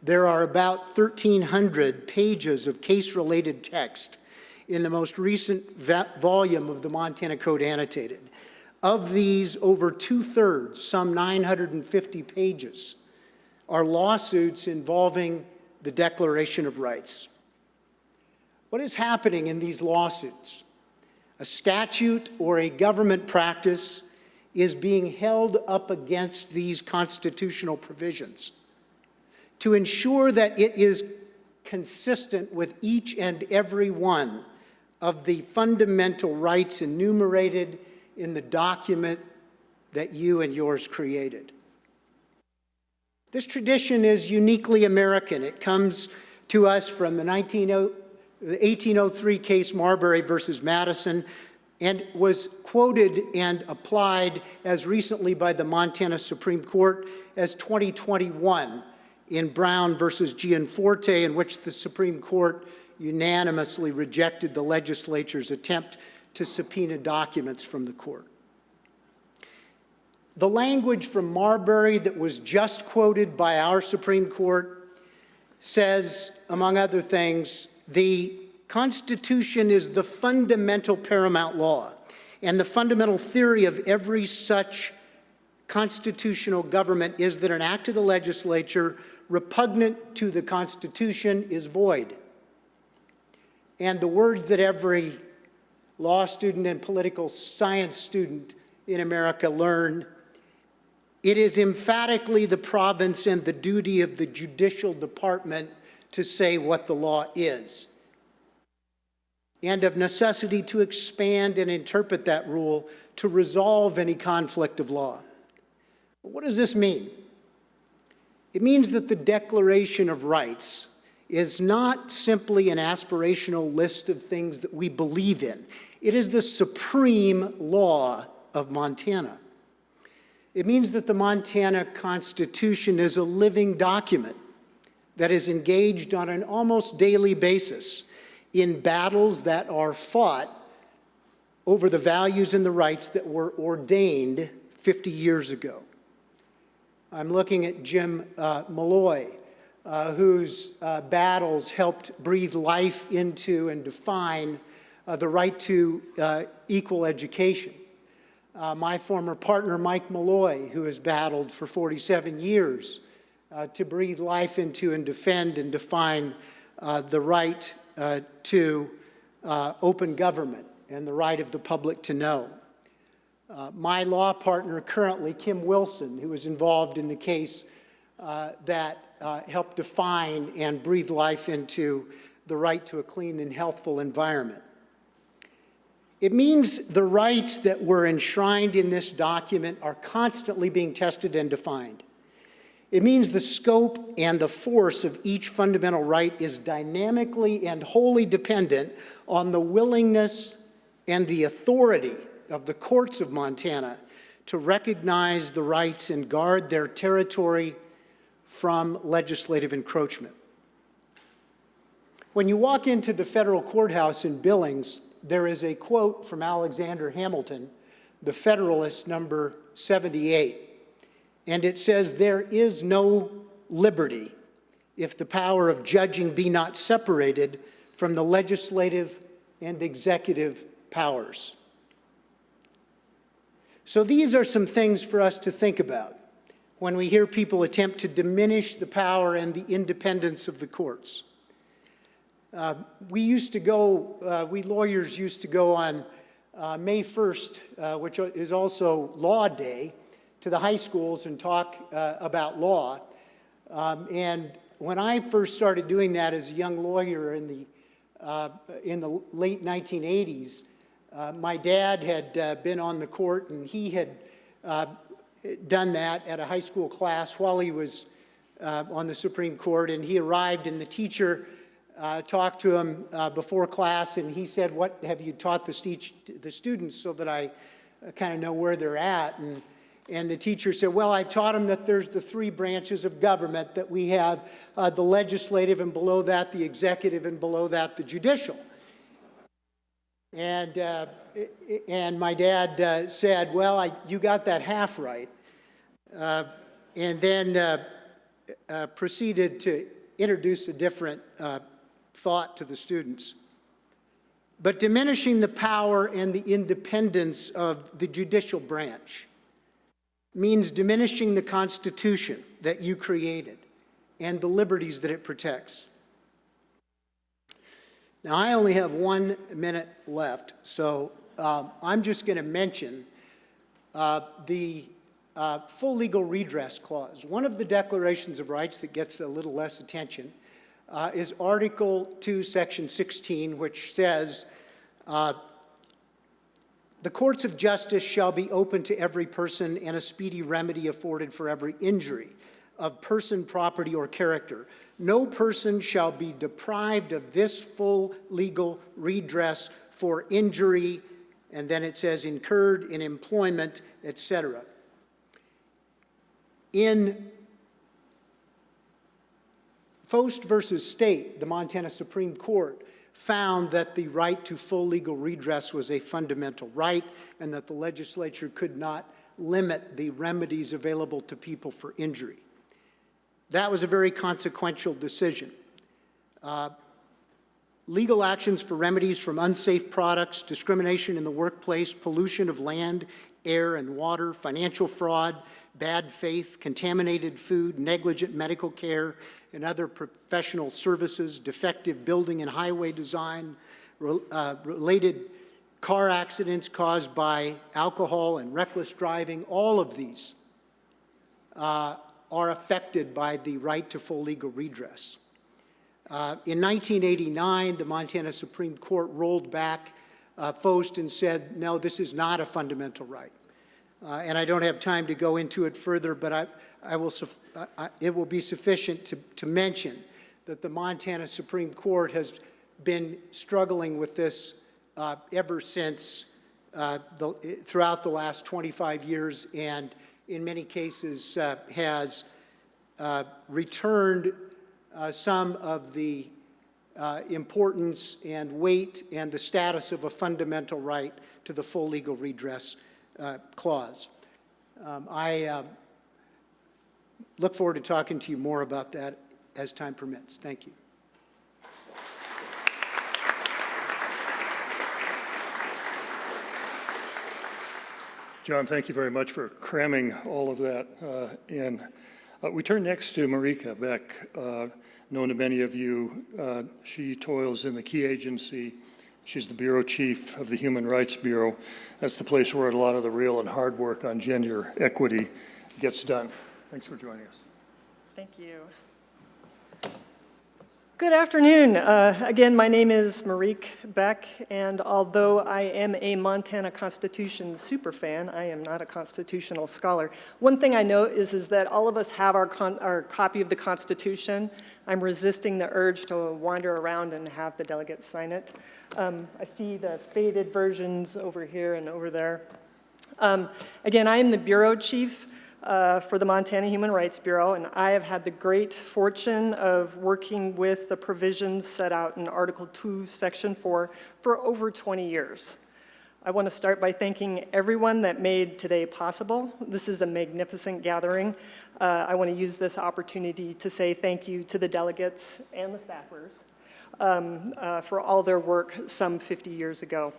There are about 1,300 pages of case-related text in the most recent volume of the Montana Code Annotated. Of these, over 2/3, some 950 pages, are lawsuits involving the Declaration of Rights. What is happening in these lawsuits? A statute or a government practice is being held up against these constitutional provisions to ensure that it is consistent with each and every one of the fundamental rights enumerated in the document that you and yours created. This tradition is uniquely American. It comes to us from the 1803 case Marbury versus Madison, and was quoted and applied as recently by the Montana Supreme Court as 2021 in Brown versus Gianforte, in which the Supreme Court unanimously rejected the legislature's attempt to subpoena documents from the court. The language from Marbury that was just quoted by our Supreme Court says, among other things, the Constitution is the fundamental paramount law, and the fundamental theory of every such constitutional government is that an act of the legislature repugnant to the Constitution is void. And the words that every law student and political science student in America learn: it is emphatically the province and the duty of the judicial department to say what the law is, and of necessity to expand and interpret that rule to resolve any conflict of law. What does this mean? It means that the Declaration of Rights is not simply an aspirational list of things that we believe in. It is the supreme law of Montana. It means that the Montana Constitution is a living document that is engaged on an almost daily basis in battles that are fought over the values and the rights that were ordained 50 years ago. I'm looking at Jim Malloy, whose battles helped breathe life into and define the right to equal education. My former partner, Mike Malloy, who has battled for 47 years to breathe life into and defend and define the right to open government and the right of the public to know. My law partner currently, Kim Wilson, who was involved in the case that helped define and breathe life into the right to a clean and healthful environment. It means the rights that were enshrined in this document are constantly being tested and defined. It means the scope and the force of each fundamental right is dynamically and wholly dependent on the willingness and the authority of the courts of Montana to recognize the rights and guard their territory from legislative encroachment. When you walk into the federal courthouse in Billings, there is a quote from Alexander Hamilton, the Federalist number 78, and it says, "There is no liberty if the power of judging be not separated from the legislative and executive powers." So these are some things for us to think about when we hear people attempt to diminish the power and the independence of the courts. We lawyers used to go on May 1st, which is also Law Day, to the high schools and talk about law. And when I first started doing that as a young lawyer in the late 1980s, my dad had been on the court, and he had done that at a high school class while he was on the Supreme Court, and he arrived, and the teacher talked to him before class, and he said, "What have you taught the students so that I kind of know where they're at?" And the teacher said, "Well, I've taught them that there's the three branches of government, that we have the legislative, and below that the executive, and below that the judicial." And my dad said, "Well, you got that half right," and then proceeded to introduce a different thought to the students. But diminishing the power and the independence of the judicial branch means diminishing the Constitution that you created and the liberties that it protects. Now, I only have 1 minute left, so I'm just going to mention the full legal redress clause. One of the declarations of rights that gets a little less attention is Article 2, Section 16, which says, "The courts of justice shall be open to every person, and a speedy remedy afforded for every injury of person, property, or character. No person shall be deprived of this full legal redress for injury," and then it says, "incurred in employment," etc. In Fost versus State, the Montana Supreme Court found that the right to full legal redress was a fundamental right, and that the legislature could not limit the remedies available to people for injury. That was a very consequential decision. Legal actions for remedies from unsafe products, discrimination in the workplace, pollution of land, air, and water, financial fraud, bad faith, contaminated food, negligent medical care, and other professional services, defective building and highway design, related car accidents caused by alcohol and reckless driving, all of these are affected by the right to full legal redress. In 1989, the Montana Supreme Court rolled back Fost and said, no, this is not a fundamental right. And I don't have time to go into it further, but it will be sufficient to mention that the Montana Supreme Court has been struggling with this ever since throughout the last 25 years, and in many cases has returned some of the importance and weight and the status of a fundamental right to the full legal redress clause. I look forward to talking to you more about that as time permits. Thank you. John, thank you very much for cramming all of that in. We turn next to Marieke Beck, known to many of you. She toils in the Key Agency. She's the Bureau Chief of the Human Rights Bureau. That's the place where a lot of the real and hard work on gender equity gets done. Thanks for joining us. Thank you. Good afternoon. Again, my name is Marieke Beck, and although I am a Montana Constitution superfan, I am not a constitutional scholar. One thing I know is that all of us have our copy of the Constitution. I'm resisting the urge to wander around and have the delegates sign it. I see the faded versions over here and over there. Again, I am the Bureau Chief for the Montana Human Rights Bureau, and I have had the great fortune of working with the provisions set out in Article 2, Section 4 for over 20 years. I want to start by thanking everyone that made today possible. This is a magnificent gathering. I want to use this opportunity to say thank you to the delegates and the staffers for all their work some 50 years ago.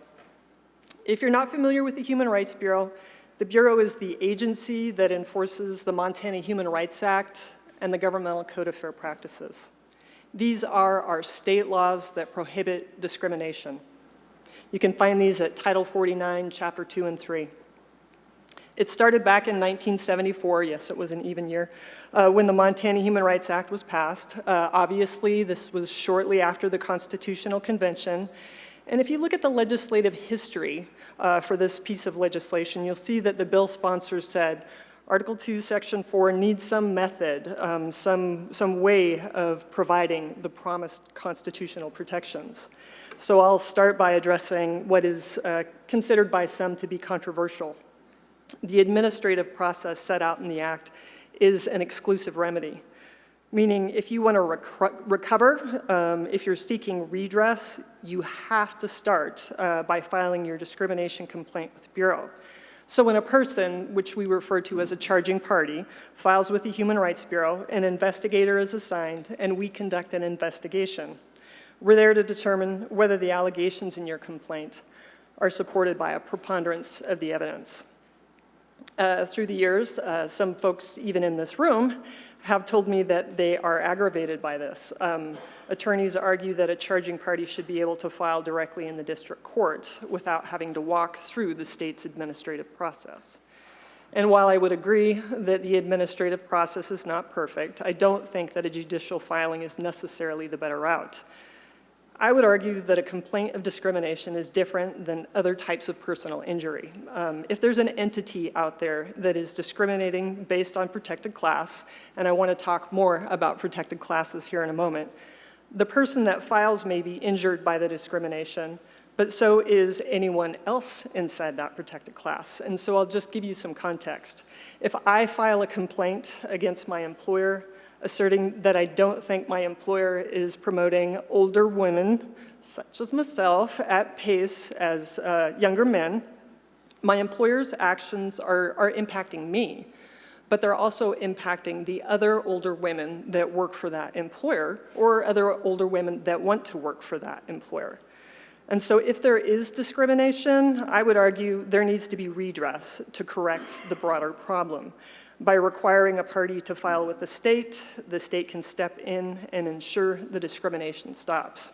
If you're not familiar with the Human Rights Bureau, the Bureau is the agency that enforces the Montana Human Rights Act and the Governmental Code of Fair Practices. These are our state laws that prohibit discrimination. You can find these at Title 49, Chapter 2 and 3. It started back in 1974, yes, it was an even year, when the Montana Human Rights Act was passed. Obviously, this was shortly after the Constitutional Convention. And if you look at the legislative history for this piece of legislation, you'll see that the bill sponsors said, Article 2, Section 4 needs some method, some way of providing the promised constitutional protections. So I'll start by addressing what is considered by some to be controversial. The administrative process set out in the Act is an exclusive remedy, meaning if you want to recover, if you're seeking redress, you have to start by filing your discrimination complaint with the Bureau. So when a person, which we refer to as a charging party, files with the Human Rights Bureau, an investigator is assigned, and we conduct an investigation. We're there to determine whether the allegations in your complaint are supported by a preponderance of the evidence. Through the years, some folks, even in this room, have told me that they are aggravated by this. Attorneys argue that a charging party should be able to file directly in the district court without having to walk through the state's administrative process. And while I would agree that the administrative process is not perfect, I don't think that a judicial filing is necessarily the better route. I would argue that a complaint of discrimination is different than other types of personal injury. If there's an entity out there that is discriminating based on protected class, and I want to talk more about protected classes here in a moment, the person that files may be injured by the discrimination, but so is anyone else inside that protected class. And so I'll just give you some context. If I file a complaint against my employer, asserting that I don't think my employer is promoting older women, such as myself, at pace as younger men, my employer's actions are impacting me, but they're also impacting the other older women that work for that employer or other older women that want to work for that employer. And so if there is discrimination, I would argue there needs to be redress to correct the broader problem. By requiring a party to file with the state can step in and ensure the discrimination stops.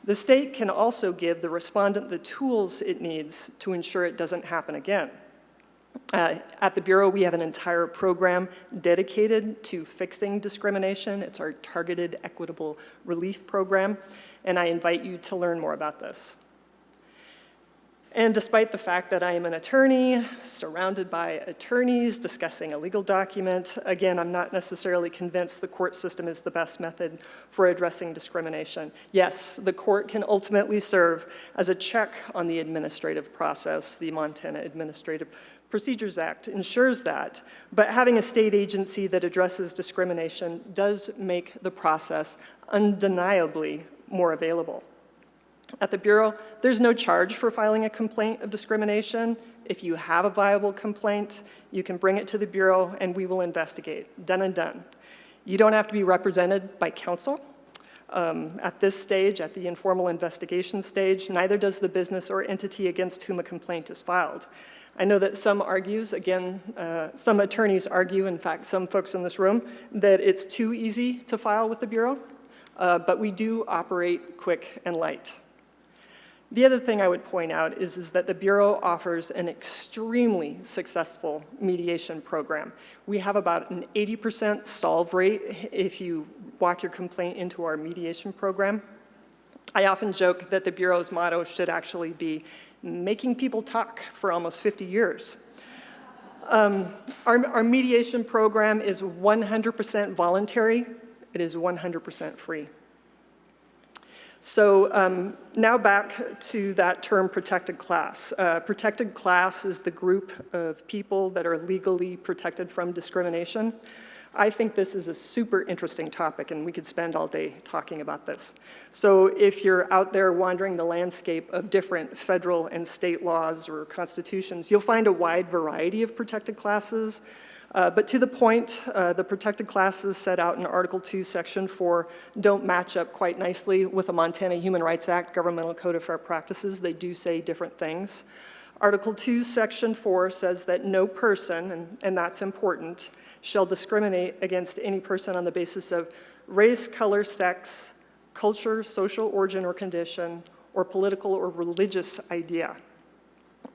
The state can also give the respondent the tools it needs to ensure it doesn't happen again. At the Bureau, we have an entire program dedicated to fixing discrimination. It's our Targeted Equitable Relief Program, and I invite you to learn more about this. And despite the fact that I am an attorney, surrounded by attorneys discussing a legal document, again, I'm not necessarily convinced the court system is the best method for addressing discrimination. Yes, the court can ultimately serve as a check on the administrative process. The Montana Administrative Procedures Act ensures that, but having a state agency that addresses discrimination does make the process undeniably more available. At the Bureau, there's no charge for filing a complaint of discrimination. If you have a viable complaint, you can bring it to the Bureau and we will investigate. Done and done. You don't have to be represented by counsel. At this stage, at the informal investigation stage, neither does the business or entity against whom a complaint is filed. I know that some attorneys argue, in fact, some folks in this room, that it's too easy to file with the Bureau, but we do operate quick and light. The other thing I would point out is that the Bureau offers an extremely successful mediation program. We have about an 80% solve rate if you walk your complaint into our mediation program. I often joke that the Bureau's motto should actually be making people talk for almost 50 years. Our mediation program is 100% voluntary. It is 100% free. So now back to that term protected class. Protected class is the group of people that are legally protected from discrimination. I think this is a super interesting topic, and we could spend all day talking about this. So if you're out there wandering the landscape of different federal and state laws or constitutions, you'll find a wide variety of protected classes. But to the point, the protected classes set out in Article 2, Section 4 don't match up quite nicely with the Montana Human Rights Act Governmental Code of Fair Practices. They do say different things. Article 2, Section 4 says that no person, and that's important, shall discriminate against any person on the basis of race, color, sex, culture, social origin or condition, or political or religious idea.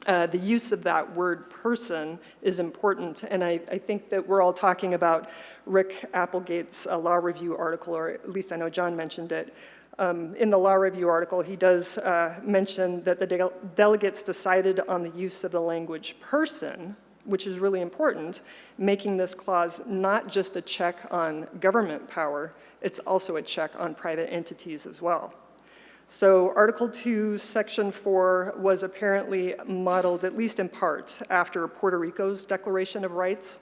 the use of that word person is important, and I think that we're all talking about Rick Applegate's law review article, or at least I know John mentioned it. In the law review article, he does mention that the delegates decided on the use of the language person, which is really important, making this clause not just a check on government power, it's also a check on private entities as well. So Article 2, Section 4 was apparently modeled, at least in part, after Puerto Rico's Declaration of Rights,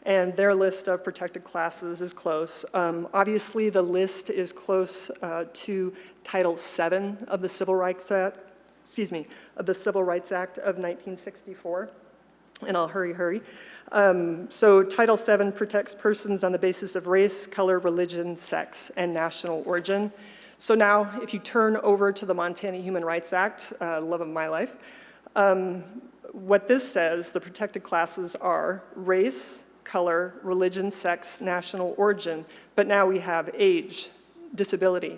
and their list of protected classes is close. Obviously, the list is close to Title 7 of the Civil Rights Act, of the Civil Rights Act of 1964. And I'll hurry. So Title 7 protects persons on the basis of race, color, religion, sex, and national origin. So now, if you turn over to the Montana Human Rights Act, love of my life, what this says, the protected classes are race, color, religion, sex, national origin, but now we have age, disability,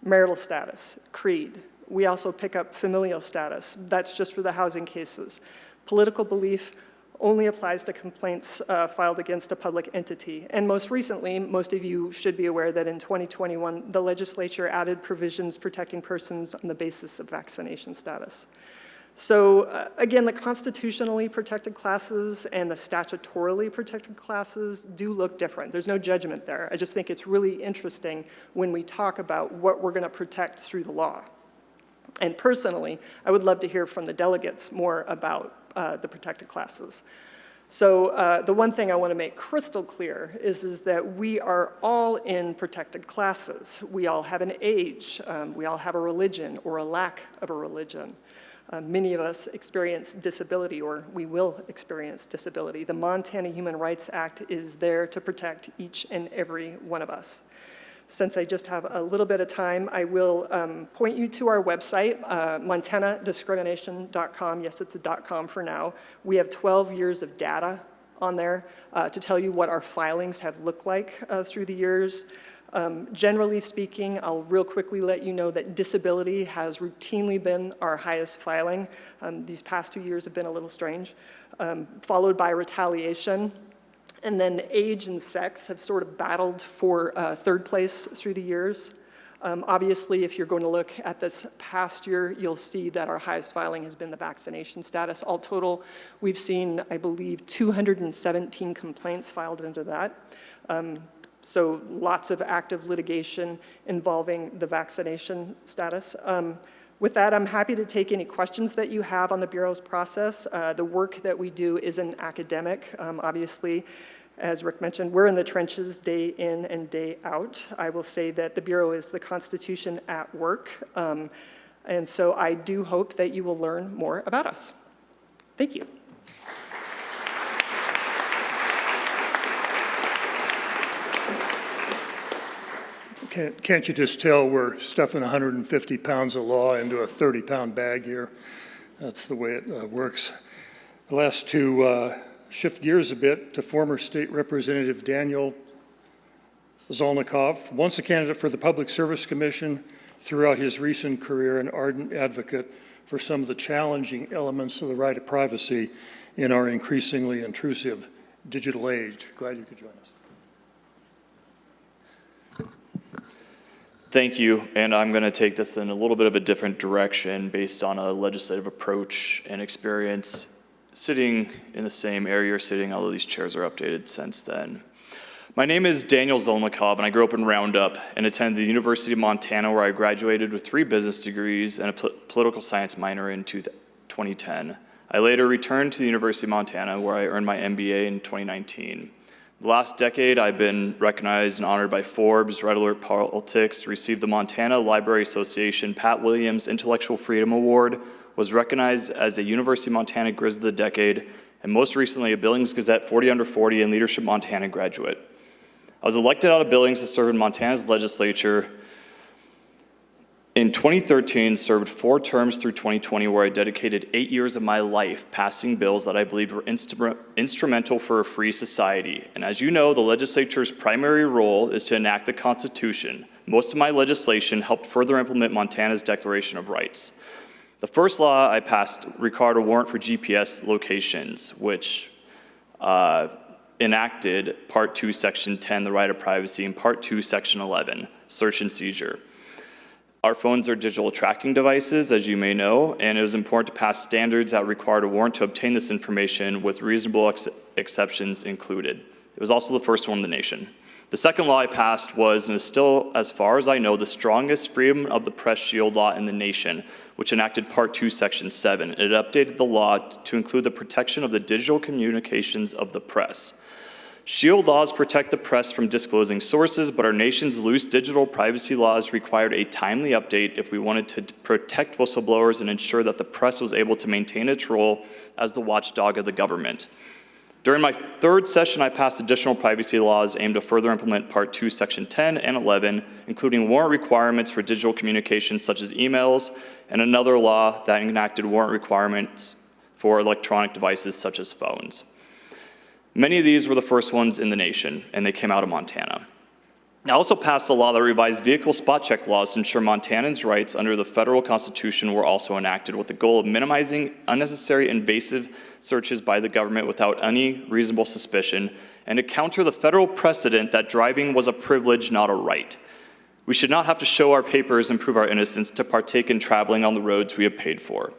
marital status, creed. We also pick up familial status. That's just for the housing cases. Political belief only applies to complaints filed against a public entity. And most recently, most of you should be aware that in 2021, the legislature added provisions protecting persons on the basis of vaccination status. So again, the constitutionally protected classes and the statutorily protected classes do look different. There's no judgment there. I just think it's really interesting when we talk about what we're going to protect through the law. And personally, I would love to hear from the delegates more about the protected classes. So the one thing I want to make crystal clear is that we are all in protected classes. We all have an age. We all have a religion or a lack of a religion. Many of us experience disability, or we will experience disability. The Montana Human Rights Act is there to protect each and every one of us. Since I just have a little bit of time, I will point you to our website, montanadiscrimination.com. Yes, it's a .com for now. We have 12 years of data on there to tell you what our filings have looked like through the years. Generally speaking, I'll real quickly let you know that disability has routinely been our highest filing. These past 2 years have been a little strange, followed by retaliation. And then age and sex have sort of battled for third place through the years. Obviously, if you're going to look at this past year, you'll see that our highest filing has been the vaccination status. All total, we've seen, I believe, 217 complaints filed into that. So lots of active litigation involving the vaccination status. With that, I'm happy to take any questions that you have on the Bureau's process. The work that we do isn't academic. Obviously, as Rick mentioned, we're in the trenches day in and day out. I will say that the Bureau is the Constitution at work. And so I do hope that you will learn more about us. Thank you. Can't you just tell we're stuffing 150 pounds of law into a 30-pound bag here? That's the way it works. I'll ask to shift gears a bit to former State Representative Daniel Zolnikov, once a candidate for the Public Service Commission, throughout his recent career an ardent advocate for some of the challenging elements of the right of privacy in our increasingly intrusive digital age. Glad you could join us. Thank you, and I'm going to take this in a little bit of a different direction based on a legislative approach and experience sitting in the same area you're sitting, although these chairs are updated since then. My name is Daniel Zolnikov, and I grew up in Roundup and attended the University of Montana, where I graduated with 3 business degrees and a political science minor in 2010. I later returned to the University of Montana, where I earned my MBA in 2019. The last decade, I've been recognized and honored by Forbes, Red Alert Politics, received the Montana Library Association Pat Williams Intellectual Freedom Award, was recognized as a University of Montana Grizz of the Decade, and most recently a Billings Gazette 40 Under 40 and Leadership Montana graduate. I was elected out of Billings to serve in Montana's legislature. In 2013, served 4 terms through 2020, where I dedicated 8 years of my life passing bills that I believed were instrumental for a free society. And as you know, the legislature's primary role is to enact the Constitution. Most of my legislation helped further implement Montana's Declaration of Rights. The first law I passed required a warrant for GPS locations, which enacted Part 2, Section 10, the right of privacy, and Part 2, Section 11, search and seizure. Our phones are digital tracking devices, as you may know, and it was important to pass standards that required a warrant to obtain this information with reasonable exceptions included. It was also the first one in the nation. The second law I passed was, and is still, as far as I know, the strongest freedom of the press shield law in the nation, which enacted Part 2, Section 7. It updated the law to include the protection of the digital communications of the press. Shield laws protect the press from disclosing sources, but our nation's loose digital privacy laws required a timely update if we wanted to protect whistleblowers and ensure that the press was able to maintain its role as the watchdog of the government. During my third session, I passed additional privacy laws aimed to further implement Part 2, Section 10 and 11, including warrant requirements for digital communications such as emails, and another law that enacted warrant requirements for electronic devices such as phones. Many of these were the first ones in the nation, and they came out of Montana. I also passed a law that revised vehicle spot check laws to ensure Montanans' rights under the federal constitution were also enacted, with the goal of minimizing unnecessary invasive searches by the government without any reasonable suspicion, and to counter the federal precedent that driving was a privilege, not a right. We should not have to show our papers and prove our innocence to partake in traveling on the roads we have paid for.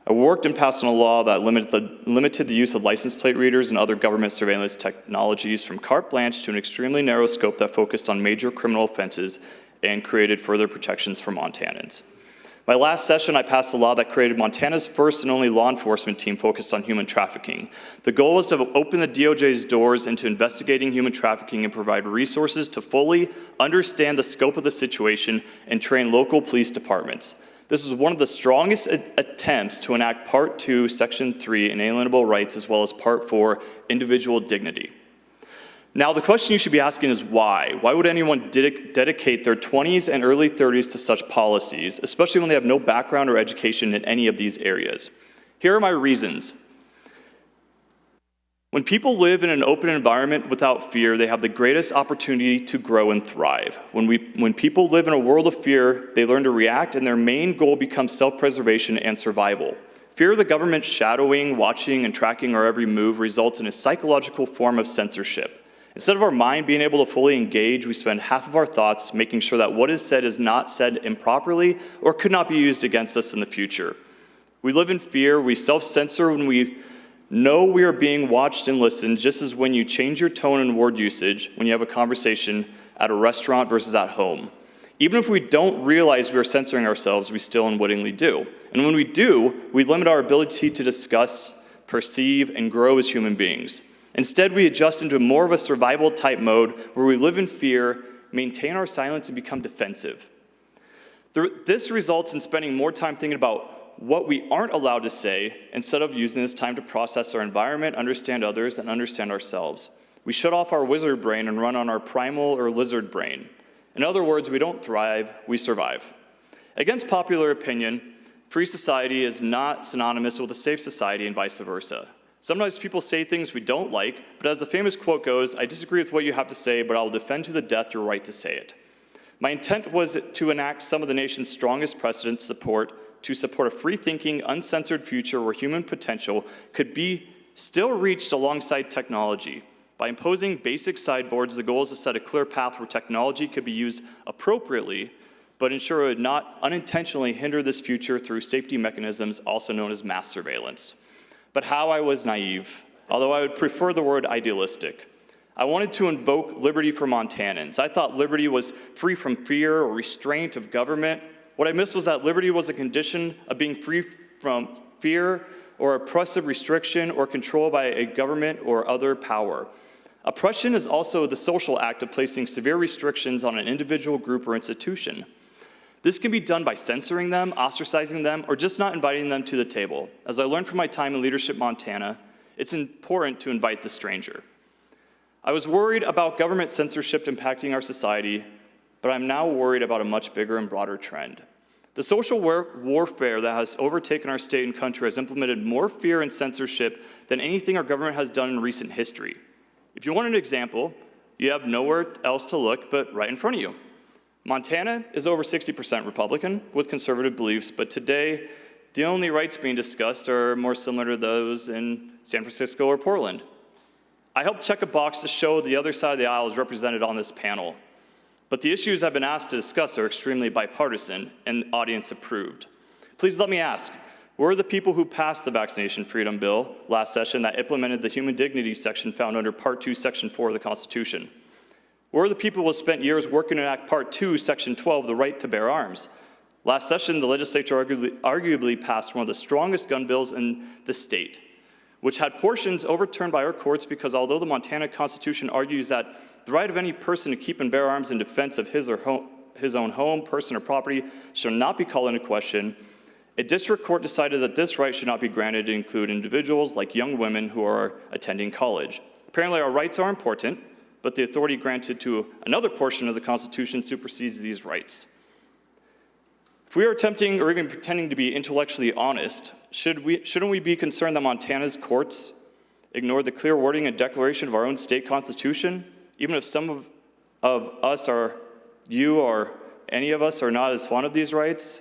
I worked and passed on a law that limited the use of license plate readers and other government surveillance technologies from carte blanche to an extremely narrow scope that focused on major criminal offenses and created further protections for Montanans. My last session, I passed a law that created Montana's first and only law enforcement team focused on human trafficking. The goal was to open the DOJ's doors into investigating human trafficking and provide resources to fully understand the scope of the situation and train local police departments. This was one of the strongest attempts to enact Part 2, Section 3, inalienable rights, as well as Part 4, individual dignity. Now, the question you should be asking is why? Why would anyone dedicate their 20s and early 30s to such policies, especially when they have no background or education in any of these areas? Here are my reasons. When people live in an open environment without fear, they have the greatest opportunity to grow and thrive. When people live in a world of fear, they learn to react, and their main goal becomes self-preservation and survival. Fear of the government shadowing, watching, and tracking our every move results in a psychological form of censorship. Instead of our mind being able to fully engage, we spend half of our thoughts making sure that what is said is not said improperly or could not be used against us in the future. We live in fear, we self-censor when we know we are being watched and listened, just as when you change your tone and word usage when you have a conversation at a restaurant versus at home. Even if we don't realize we are censoring ourselves, we still unwittingly do. And when we do, we limit our ability to discuss, perceive, and grow as human beings. Instead, we adjust into more of a survival-type mode where we live in fear, maintain our silence, and become defensive. This results in spending more time thinking about what we aren't allowed to say instead of using this time to process our environment, understand others, and understand ourselves. We shut off our wizard brain and run on our primal or lizard brain. In other words, we don't thrive, we survive. Against popular opinion, free society is not synonymous with a safe society and vice versa. Sometimes people say things we don't like, but as the famous quote goes, I disagree with what you have to say, but I will defend to the death your right to say it. My intent was to enact some of the nation's strongest precedents to support a free-thinking, uncensored future where human potential could be still reached alongside technology. By imposing basic sideboards, the goal is to set a clear path where technology could be used appropriately, but ensure it would not unintentionally hinder this future through safety mechanisms, also known as mass surveillance. But how I was naive, although I would prefer the word idealistic. I wanted to invoke liberty for Montanans. I thought liberty was free from fear or restraint of government. What I missed was that liberty was a condition of being free from fear or oppressive restriction or control by a government or other power. Oppression is also the social act of placing severe restrictions on an individual, group, or institution. This can be done by censoring them, ostracizing them, or just not inviting them to the table. As I learned from my time in Leadership Montana, it's important to invite the stranger. I was worried about government censorship impacting our society, but I'm now worried about a much bigger and broader trend. The social warfare that has overtaken our state and country has implemented more fear and censorship than anything our government has done in recent history. If you want an example, you have nowhere else to look but right in front of you. Montana is over 60% Republican with conservative beliefs, but today The only rights being discussed are more similar to those in San Francisco or Portland. I helped check a box to show the other side of the aisle is represented on this panel. But the issues I've been asked to discuss are extremely bipartisan and audience approved. Please let me ask, where are the people who passed the Vaccination Freedom Bill last session that implemented the human dignity section found under Part 2, Section 4 of the Constitution? Where are the people who have spent years working to enact Part 2, Section 12, the right to bear arms? Last session, the legislature arguably passed one of the strongest gun bills in the state, which had portions overturned by our courts because although the Montana Constitution argues that the right of any person to keep and bear arms in defense of his own home, person, or property shall not be called into question, a district court decided that this right should not be granted to include individuals like young women who are attending college. Apparently our rights are important, but the authority granted to another portion of the Constitution supersedes these rights. If we are attempting or even pretending to be intellectually honest, shouldn't we be concerned that Montana's courts ignore the clear wording and declaration of our own state constitution, even if some of us are, you or any of us are not as fond of these rights?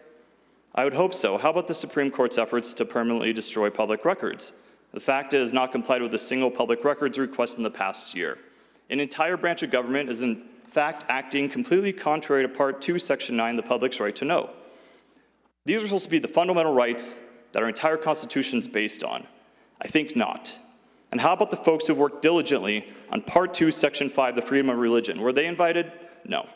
I would hope so. How about the Supreme Court's efforts to permanently destroy public records? The fact is not complied with a single public records request in the past year. An entire branch of government is in fact acting completely contrary to Part 2, Section 9, the public's right to know. These are supposed to be the fundamental rights that our entire Constitution is based on. I think not. And how about the folks who've worked diligently on Part 2, Section 5, the freedom of religion? Were they invited? No.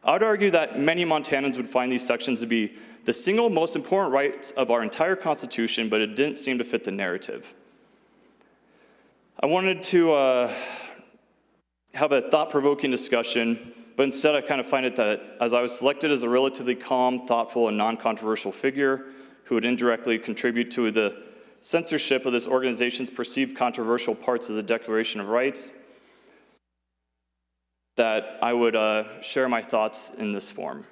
I would argue that many Montanans would find these sections to be the single most important rights of our entire Constitution, but it didn't seem to fit the narrative. I wanted to have a thought-provoking discussion, but instead I kind of find it that as I was selected as a relatively calm, thoughtful, and non-controversial figure who would indirectly contribute to the censorship of this organization's perceived controversial parts of the Declaration of Rights, that I would share my thoughts in this form.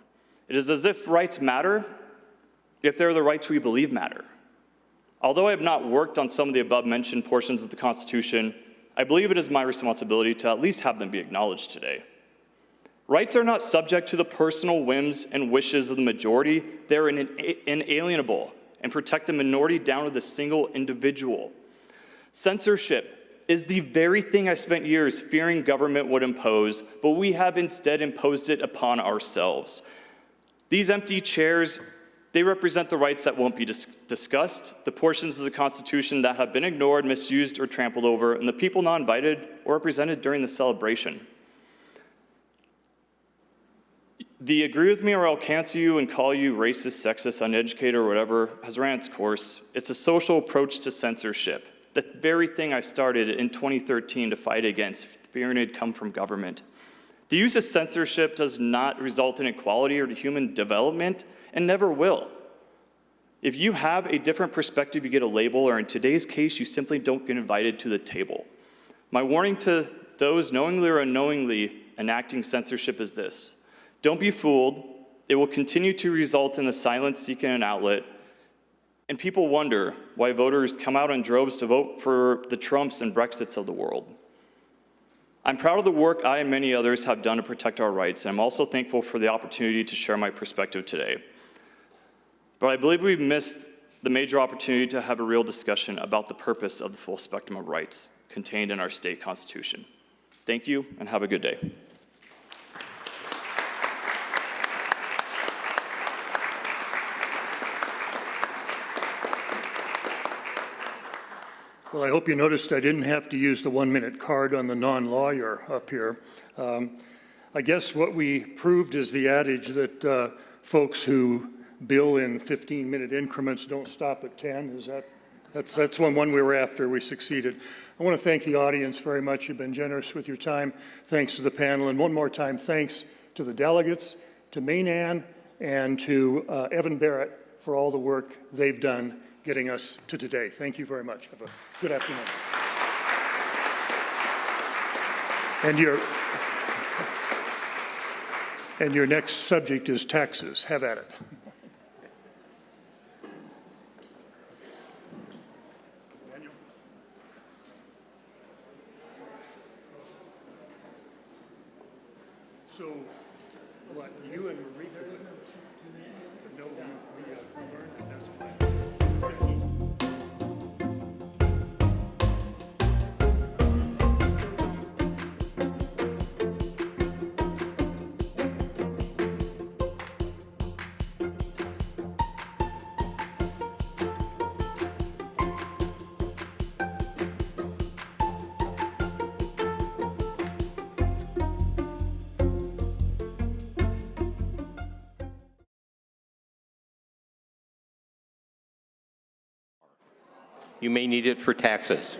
It is as if rights matter if they're the rights we believe matter. Although I have not worked on some of the above-mentioned portions of the Constitution, I believe it is my responsibility to at least have them be acknowledged today. Rights are not subject to the personal whims and wishes of the majority. They're inalienable and protect the minority down to the single individual. Censorship is the very thing I spent years fearing government would impose, but we have instead imposed it upon ourselves. These empty chairs, they represent the rights that won't be discussed, the portions of the Constitution that have been ignored, misused, or trampled over, and the people not invited or represented during the celebration. The agree with me or I'll cancel you and call you racist, sexist, uneducated, or whatever has ran its course. It's a social approach to censorship, the very thing I started in 2013 to fight against, fearing it'd come from government. The use of censorship does not result in equality or human development, and never will. If you have a different perspective, you get a label, or in today's case, you simply don't get invited to the table. My warning to those knowingly or unknowingly enacting censorship is this: don't be fooled. It will continue to result in the silence seeking an outlet, and people wonder why voters come out in droves to vote for the Trumps and Brexits of the world. I'm proud of the work I and many others have done to protect our rights, and I'm also thankful for the opportunity to share my perspective today. But I believe we've missed the major opportunity to have a real discussion about the purpose of the full spectrum of rights contained in our state constitution. Thank you, and have a good day. Well, I hope you noticed I didn't have to use the 1-minute card on the non-lawyer up here. I guess what we proved is the adage that folks who bill in 15-minute increments don't stop at 10. That's one we were after. We succeeded. I want to thank the audience very much. You've been generous with your time. Thanks to the panel. And one more time, thanks to the delegates, to Main Ann, and to Evan Barrett for all the work they've done getting us to today. Thank you very much. Have a good afternoon. And your next subject is taxes. Have at it. So, what, you and Marieke? No, we learned that that's planned. You may need it for taxes.